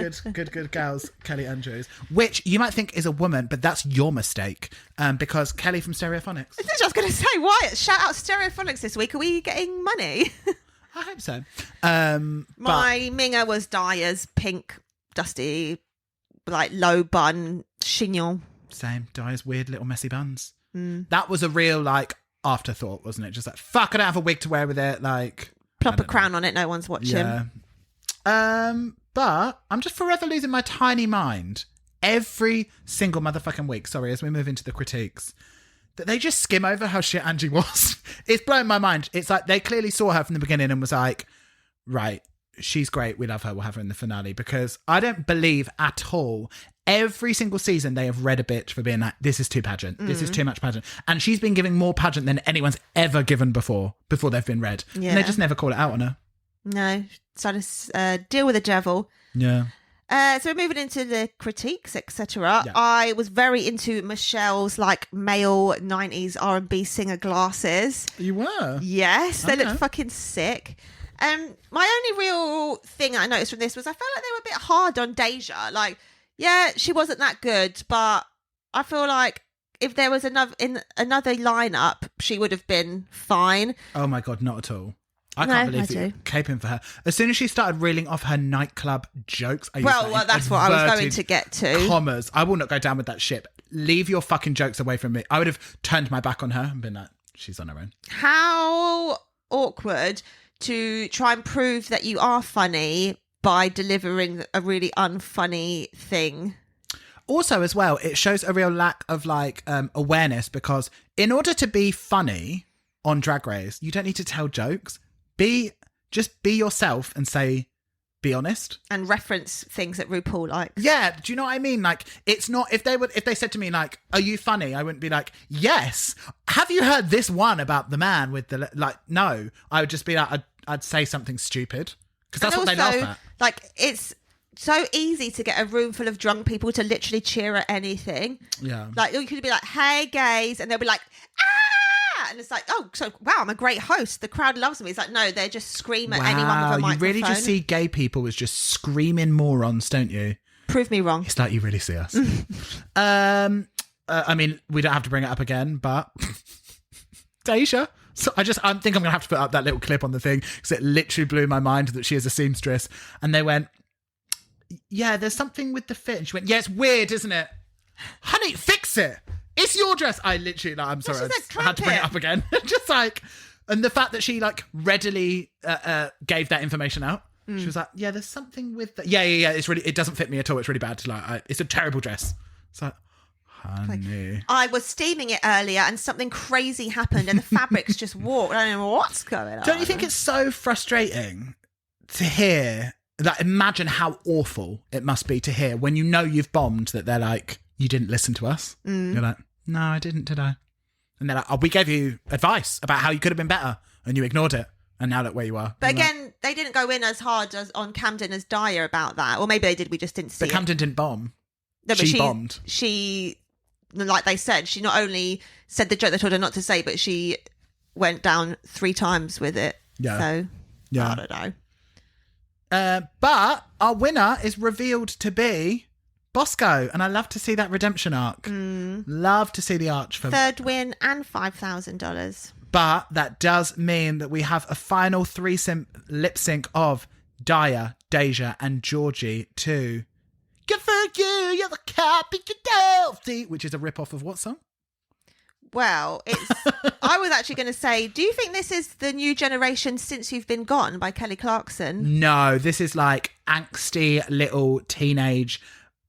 Speaker 1: gals, Kelly Andrews, which you might think is a woman, but that's your mistake, because Kelly from Stereophonics.
Speaker 2: I was just going to say, Wyatt, shout out Stereophonics this week. Are we getting money?
Speaker 1: I hope so.
Speaker 2: My minger was Dyer's pink, dusty, like low bun chignon.
Speaker 1: Same. Dyer's weird little messy buns. That was a real like afterthought, wasn't it? Just like, fuck, I don't have a wig to wear with it. Like,
Speaker 2: plop a crown on it. No one's watching.
Speaker 1: Yeah. But I'm just forever losing my tiny mind every single motherfucking week. Sorry, as we move into the critiques, that they just skim over how shit Angie was. It's blowing my mind. It's like they clearly saw her from the beginning and was like, right, she's great. We love her. We'll have her in the finale. Because I don't believe at all every single season they have read a bitch for being like, this is too pageant. This is too much pageant. And she's been giving more pageant than anyone's ever given before they've been read. Yeah. And they just never call it out on her.
Speaker 2: No. So to deal with the devil.
Speaker 1: Yeah.
Speaker 2: So we're moving into the critiques, etc. Yeah. I was very into Michelle's like male 90s R&B singer glasses.
Speaker 1: You were?
Speaker 2: Yes. They looked fucking sick. My only real thing I noticed from this was I felt like they were a bit hard on Deja. Like, yeah, she wasn't that good, but I feel like if there was another lineup, she would have been fine.
Speaker 1: Oh my God, not at all. I can't
Speaker 2: No,
Speaker 1: believe
Speaker 2: I
Speaker 1: you're
Speaker 2: do.
Speaker 1: caping for her. As soon as she started reeling off her nightclub jokes, I used
Speaker 2: Well,
Speaker 1: that in
Speaker 2: that's what I was going
Speaker 1: inverted
Speaker 2: to get to.
Speaker 1: commas. I will not go down with that ship. Leave your fucking jokes away from me. I would have turned my back on her and been like, she's on her own.
Speaker 2: How awkward to try and prove that you are funny by delivering a really unfunny thing.
Speaker 1: Also, as well, it shows a real lack of awareness, because in order to be funny on Drag Race, you don't need to tell jokes. Just be yourself and be honest.
Speaker 2: And reference things that RuPaul likes.
Speaker 1: Yeah, do you know what I mean? Like, it's not, if they said to me, like, are you funny? I wouldn't be like, yes. Have you heard this one about the man with the, no. I would just be like, I'd say something stupid. Because that's what they laugh at.
Speaker 2: Like, it's so easy to get a room full of drunk people to literally cheer at anything.
Speaker 1: Yeah.
Speaker 2: Like, you could be like, hey, gays. And they'll be like, ah! And it's like, oh, so wow, I'm a great host. The crowd loves me. It's like, no, they just scream at anyone with a microphone.
Speaker 1: You really just see gay people as just screaming morons, don't you?
Speaker 2: Prove me wrong.
Speaker 1: It's like you really see us. I mean, we don't have to bring it up again, but Deja. So I think I'm going to have to put up that little clip on the thing, because it literally blew my mind that she is a seamstress. And they went, yeah, there's something with the fit. And she went, yeah, it's weird, isn't it? Honey, fix it. It's your dress. I literally, I'm sorry, I had to bring it up again. Just and the fact that she readily gave that information out. She was like, yeah, there's something with that. Yeah. It doesn't fit me at all. It's really bad. It's a terrible dress. It's like, honey.
Speaker 2: I was steaming it earlier and something crazy happened and the fabrics just walked. I don't know what's going on.
Speaker 1: Don't you think it's so frustrating to hear that? Imagine how awful it must be to hear when you know you've bombed, that they're like, you didn't listen to us. You're like, no, I didn't, did I? And they're like, oh, we gave you advice about how you could have been better and you ignored it. And now look where you are.
Speaker 2: But again, they didn't go in as hard as on Camden as Dyer about that. Or maybe they did, we just didn't see
Speaker 1: But Camden didn't bomb.
Speaker 2: No, but
Speaker 1: she bombed.
Speaker 2: She, like they said, she not only said the joke they told her not to say, but she went down 3 times with it.
Speaker 1: Yeah.
Speaker 2: So,
Speaker 1: yeah.
Speaker 2: I don't know.
Speaker 1: But our winner is revealed to be Bosco, and I love to see that redemption arc. Love to see the arch for
Speaker 2: 3rd win and $5,000.
Speaker 1: But that does mean that we have a final 3 lip sync of Daya, Deja, and Georgie to "Good for You, You're the Capital," which is a rip-off of what song?
Speaker 2: Well, I was actually going to say, do you think this is the new generation Since You've Been Gone by Kelly Clarkson?
Speaker 1: No, this is angsty little teenage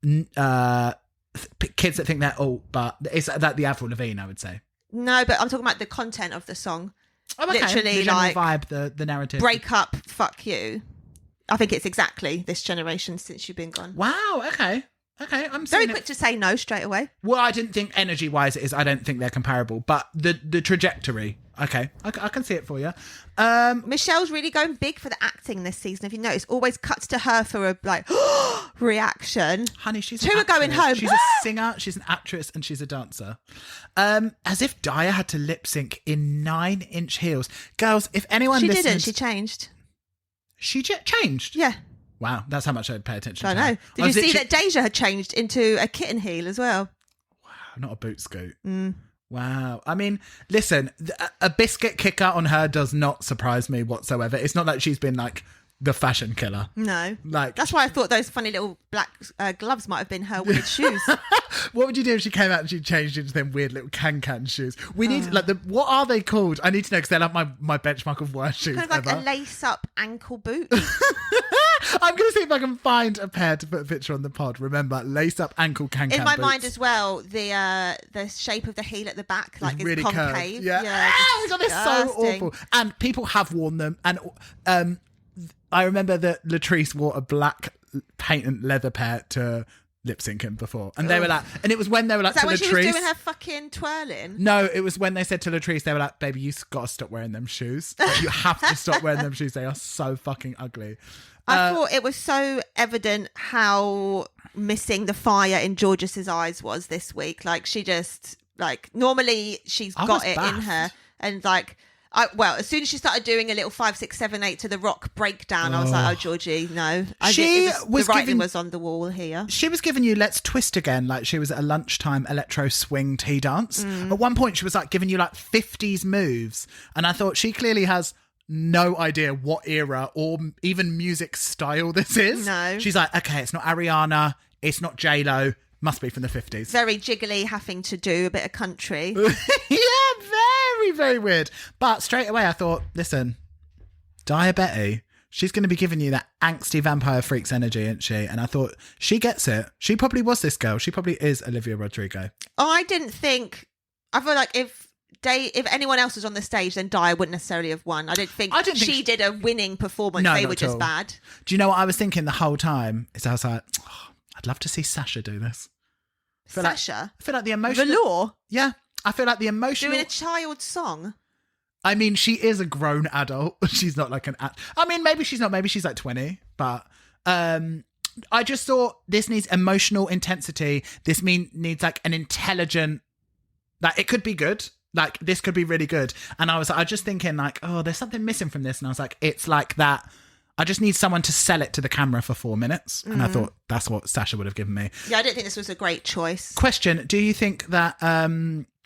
Speaker 1: kids that think they're old, but it's like the Avril Lavigne, I would say.
Speaker 2: No, but I'm talking about the content of the song.
Speaker 1: Oh, okay.
Speaker 2: Literally,
Speaker 1: the general vibe, the narrative.
Speaker 2: Break up, fuck you. I think it's exactly this generation Since You've Been Gone.
Speaker 1: Wow, okay. I'm
Speaker 2: very quick to say no straight away.
Speaker 1: Well, I didn't think energy-wise it is. I don't think they're comparable, but the trajectory. Okay, I can see it for you.
Speaker 2: Michelle's really going big for the acting this season. If you notice, always cuts to her for a reaction.
Speaker 1: Honey, she's
Speaker 2: two are going home.
Speaker 1: She's a singer, she's an actress, and she's a dancer. As if Daya had to lip sync in 9-inch heels. Girls, if anyone
Speaker 2: she
Speaker 1: listens,
Speaker 2: didn't. She changed.
Speaker 1: She changed.
Speaker 2: Yeah.
Speaker 1: Wow, that's how much I'd pay attention.
Speaker 2: I
Speaker 1: to
Speaker 2: know.
Speaker 1: her.
Speaker 2: Did you see that Deja had changed into a kitten heel as well?
Speaker 1: Wow, not a boot scoot. Wow. I mean, listen, a biscuit kicker on her does not surprise me whatsoever. It's not like she's been the fashion killer.
Speaker 2: No. That's why I thought those funny little black gloves might have been her weird shoes.
Speaker 1: What would you do if she came out and she changed into them weird little can shoes? We need what are they called? I need to know, because they're my benchmark of worst shoes.
Speaker 2: Kind of
Speaker 1: ever.
Speaker 2: a lace-up ankle boot.
Speaker 1: I'm going to see if I can find a pair to put a picture on the pod. Remember, lace-up ankle can
Speaker 2: In my
Speaker 1: boots.
Speaker 2: mind as well, the shape of the heel at the back,
Speaker 1: It's
Speaker 2: is
Speaker 1: really
Speaker 2: concave.
Speaker 1: curved. Yeah. Oh my God, it's so awful. And people have worn them. And I remember that Latrice wore a black patent leather pair to lip syncing before, and they were and it was when they were
Speaker 2: Is that
Speaker 1: to
Speaker 2: when
Speaker 1: Latrice,
Speaker 2: she was doing her fucking twirling?
Speaker 1: No, it was when they said to Latrice, they were like, baby, you got to stop wearing them shoes. You have to stop wearing them shoes. They are so fucking ugly.
Speaker 2: I thought it was so evident how missing the fire in Georgis's eyes was this week. She just normally she's got it in her, and as soon as she started doing a little 5, 6, 7, 8 to the rock breakdown, I was like, oh, Georgie, no. The writing was on the wall here.
Speaker 1: She was giving you Let's Twist Again, like she was at a lunchtime electro swing tea dance. At one point, she was giving you 50s moves. And I thought she clearly has no idea what era or even music style this is.
Speaker 2: No.
Speaker 1: She's like, okay, it's not Ariana, it's not J-Lo, must be from the 50s.
Speaker 2: Very jiggly, having to do a bit of country.
Speaker 1: Yeah, very, very weird. But straight away I thought, listen, Daya Betty, she's going to be giving you that angsty Vampire Freaks energy, isn't she? And I thought, she gets it. She probably was this girl. She probably is Olivia Rodrigo.
Speaker 2: I feel like if anyone else was on the stage, then Daya wouldn't necessarily have won. I didn't think she did a winning performance.
Speaker 1: No,
Speaker 2: they
Speaker 1: not
Speaker 2: were
Speaker 1: at
Speaker 2: just
Speaker 1: all.
Speaker 2: bad.
Speaker 1: Do you know what I was thinking the whole time? Is I was like, oh, I'd love to see Sasha do this.
Speaker 2: Sasha?
Speaker 1: I feel like the emotional...
Speaker 2: Velour?
Speaker 1: Yeah. I feel like the emotional...
Speaker 2: Doing a child's song?
Speaker 1: I mean, she is a grown adult. She's not like I mean, maybe she's not. Maybe she's like 20. But I just thought this needs emotional intensity. This needs like an intelligent... Like, it could be good. Like, this could be really good. And I was just thinking like, oh, there's something missing from this. And I was like, it's like that. I just need someone to sell it to the camera for 4 minutes. And I thought that's what Sasha would have given me.
Speaker 2: Yeah, I didn't think this was a great choice.
Speaker 1: Question, do you think that...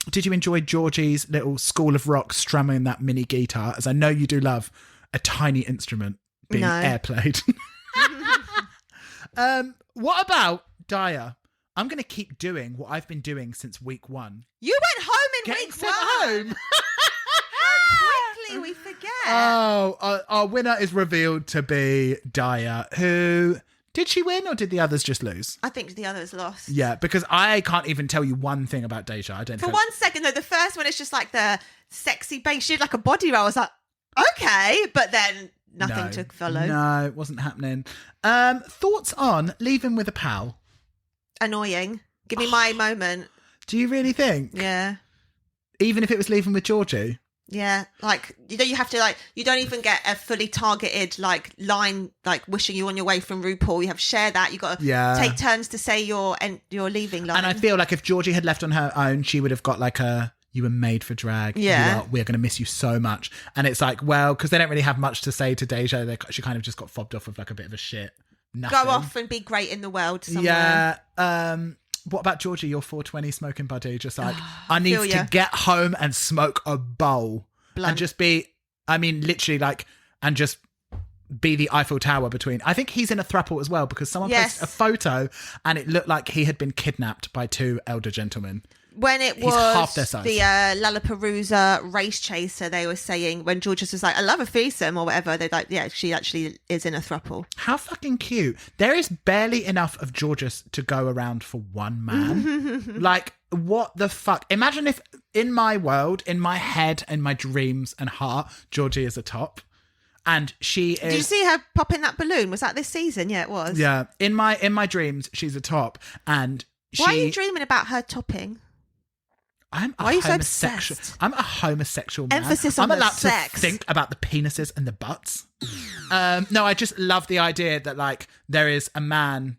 Speaker 1: did you enjoy Georgie's little School of Rock strumming that mini guitar? As I know you do love a tiny instrument being airplayed. What about Daya? I'm going to keep doing what I've been doing since week 1.
Speaker 2: You went home in
Speaker 1: Getting
Speaker 2: week
Speaker 1: sent
Speaker 2: 1.
Speaker 1: home.
Speaker 2: How quickly we forget.
Speaker 1: Oh, our winner is revealed to be Daya, who... Did she win or did the others just lose?
Speaker 2: I think the others lost.
Speaker 1: Yeah, because I can't even tell you one thing about Deja. I don't
Speaker 2: For 1 second, though, the first one is just like the sexy bass. She did like a body roll. I was like, okay. But then nothing to follow.
Speaker 1: No, it wasn't happening. Thoughts on Leaving with a Pal?
Speaker 2: Annoying. Give me my moment.
Speaker 1: Do you really think?
Speaker 2: Yeah.
Speaker 1: Even if it was Leaving with Georgie?
Speaker 2: Yeah, like, you have to, like, you don't even get a fully targeted, like, line, like, wishing you on your way from RuPaul. You have to share that. You got to take turns to say your leaving line.
Speaker 1: And I feel like if Georgie had left on her own, she would have got like you were made for drag.
Speaker 2: Yeah.
Speaker 1: We're going to miss you so much. And it's like, well, because they don't really have much to say to Deja. She kind of just got fobbed off with like a bit of a shit. Nothing.
Speaker 2: Go off and be great in the world somewhere.
Speaker 1: Yeah. What about Georgie, your 420 smoking buddy? Just like, I need to get home and smoke a bowl.
Speaker 2: Blunt.
Speaker 1: And just be, I mean, literally like, and just be the Eiffel Tower between. I think he's in a throuple as well because someone posted a photo and it looked like he had been kidnapped by 2 elder gentlemen.
Speaker 2: When it
Speaker 1: He's
Speaker 2: was
Speaker 1: half their size.
Speaker 2: the Lollapalooza race chaser, they were saying, when Georgia was like, I love a threesome or whatever, they're like, yeah, she actually is in a throuple.
Speaker 1: How fucking cute. There is barely enough of Georgia's to go around for one man. Like, what the fuck? Imagine if in my world, in my head, in my dreams and heart, Georgie is a top. And she is...
Speaker 2: Did you see her pop in that balloon? Was that this season? Yeah, it was.
Speaker 1: Yeah. In my dreams, she's a top. And
Speaker 2: why are you dreaming about her topping?
Speaker 1: Why
Speaker 2: are you so obsessed?
Speaker 1: I'm a homosexual man.
Speaker 2: Emphasis on
Speaker 1: I'm
Speaker 2: the
Speaker 1: allowed
Speaker 2: sex.
Speaker 1: to think about the penises and the butts. No, I just love the idea that like there is a man.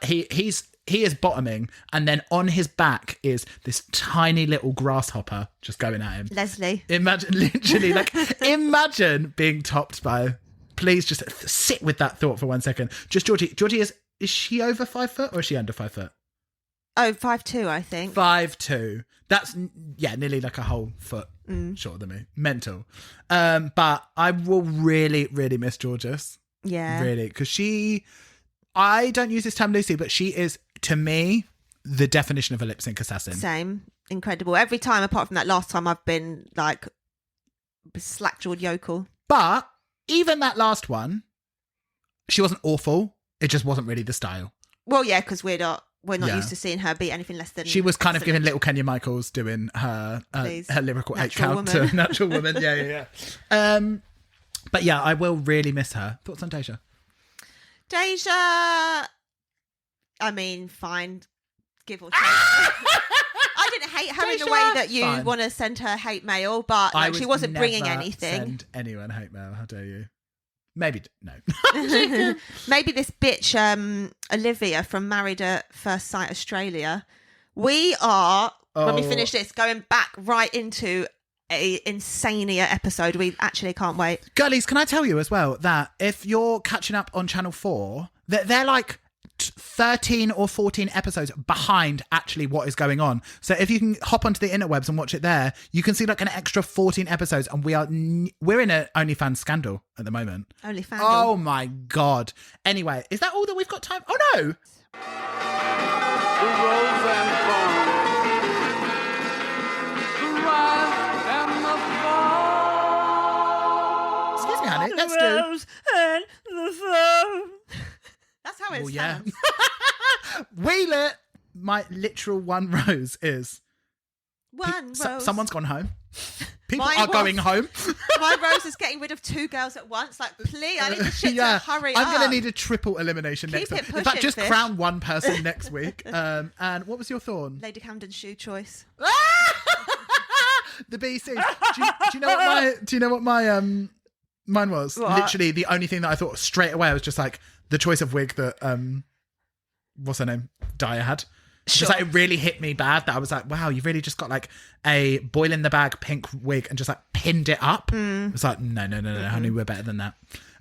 Speaker 1: He is bottoming, and then on his back is this tiny little grasshopper just going at him.
Speaker 2: Leslie.
Speaker 1: Imagine, literally, like imagine being topped by. Please just sit with that thought for 1 second. Just Georgie. Georgie is she over 5 foot or is she under 5 foot?
Speaker 2: Oh, 5'2", I think.
Speaker 1: 5'2". That's, nearly like a whole foot shorter than me. Mental. But I will really, really miss Georges.
Speaker 2: Yeah.
Speaker 1: Really. Because I don't use this term loosely, but she is, to me, the definition of a lip sync assassin.
Speaker 2: Same. Incredible. Every time, apart from that last time, I've been like slack-jawed yokel.
Speaker 1: But even that last one, she wasn't awful. It just wasn't really the style.
Speaker 2: Well, yeah, because we're not used to seeing her be anything less than...
Speaker 1: She was kind of
Speaker 2: excellent.
Speaker 1: giving little Kenya Michaels doing her lyrical 8
Speaker 2: Natural
Speaker 1: count
Speaker 2: woman.
Speaker 1: to Natural Woman. Yeah. But yeah, I will really miss her. Thoughts on Deja?
Speaker 2: Deja, I mean, fine, give or take. I didn't hate her in the way that you want to send her hate mail, but like, she wasn't bringing anything.
Speaker 1: Send anyone hate mail. How dare you? Maybe no.
Speaker 2: Maybe this bitch, Olivia from Married at First Sight Australia. We are, when we finish this, going back right into a insania episode. We actually can't wait.
Speaker 1: Girlies, can I tell you as well that if you're catching up on Channel 4, they're like 13 or 14 episodes behind actually what is going on. So if you can hop onto the interwebs and watch it there, you can see like an extra 14 episodes, and we're in an OnlyFans scandal at the moment.
Speaker 2: OnlyFans.
Speaker 1: Oh my God. Anyway, is that all that we've got time? Oh no.
Speaker 6: The rose and thorn, the rise and the fall.
Speaker 1: Excuse me, honey. Let's do.
Speaker 2: Rose and the phone. That's how it
Speaker 1: Oh
Speaker 2: sounds.
Speaker 1: yeah. Wheel it. My literal one rose is
Speaker 2: One rose.
Speaker 1: someone's gone home. People
Speaker 2: Mine
Speaker 1: are
Speaker 2: was-
Speaker 1: going home.
Speaker 2: My Rose is getting rid of 2 girls at once. Like, please, I need the shit to hurry up.
Speaker 1: I'm going to need a triple elimination
Speaker 2: Keep
Speaker 1: next
Speaker 2: it
Speaker 1: week. In fact,
Speaker 2: pushing,
Speaker 1: just
Speaker 2: Fish.
Speaker 1: crown one person next week. And what was your thorn?
Speaker 2: Lady Camden's shoe choice.
Speaker 1: The BC. Do you know what my mine was?
Speaker 2: What?
Speaker 1: Literally the only thing that I thought straight away was just like the choice of wig that what's her name? Daya had. Just like it really hit me bad that I was like, wow, you've really just got like a boil in the bag pink wig and just like pinned it up. It was like, no, honey, we're better than that.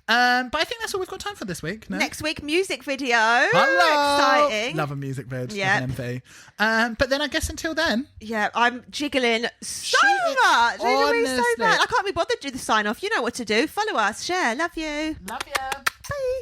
Speaker 1: But I think that's all we've got time for this week. No?
Speaker 2: Next week, music video.
Speaker 1: Hello!
Speaker 2: Exciting.
Speaker 1: Love a music vid.
Speaker 2: Yep.
Speaker 1: Love an MV. But then I guess until then.
Speaker 2: Yeah, I'm jiggling so
Speaker 1: She is-
Speaker 2: much. Literally so
Speaker 1: honestly.
Speaker 2: much. I can't be bothered to do the sign off. You know what to do. Follow us, share. Love you.
Speaker 1: Love ya.
Speaker 2: Bye.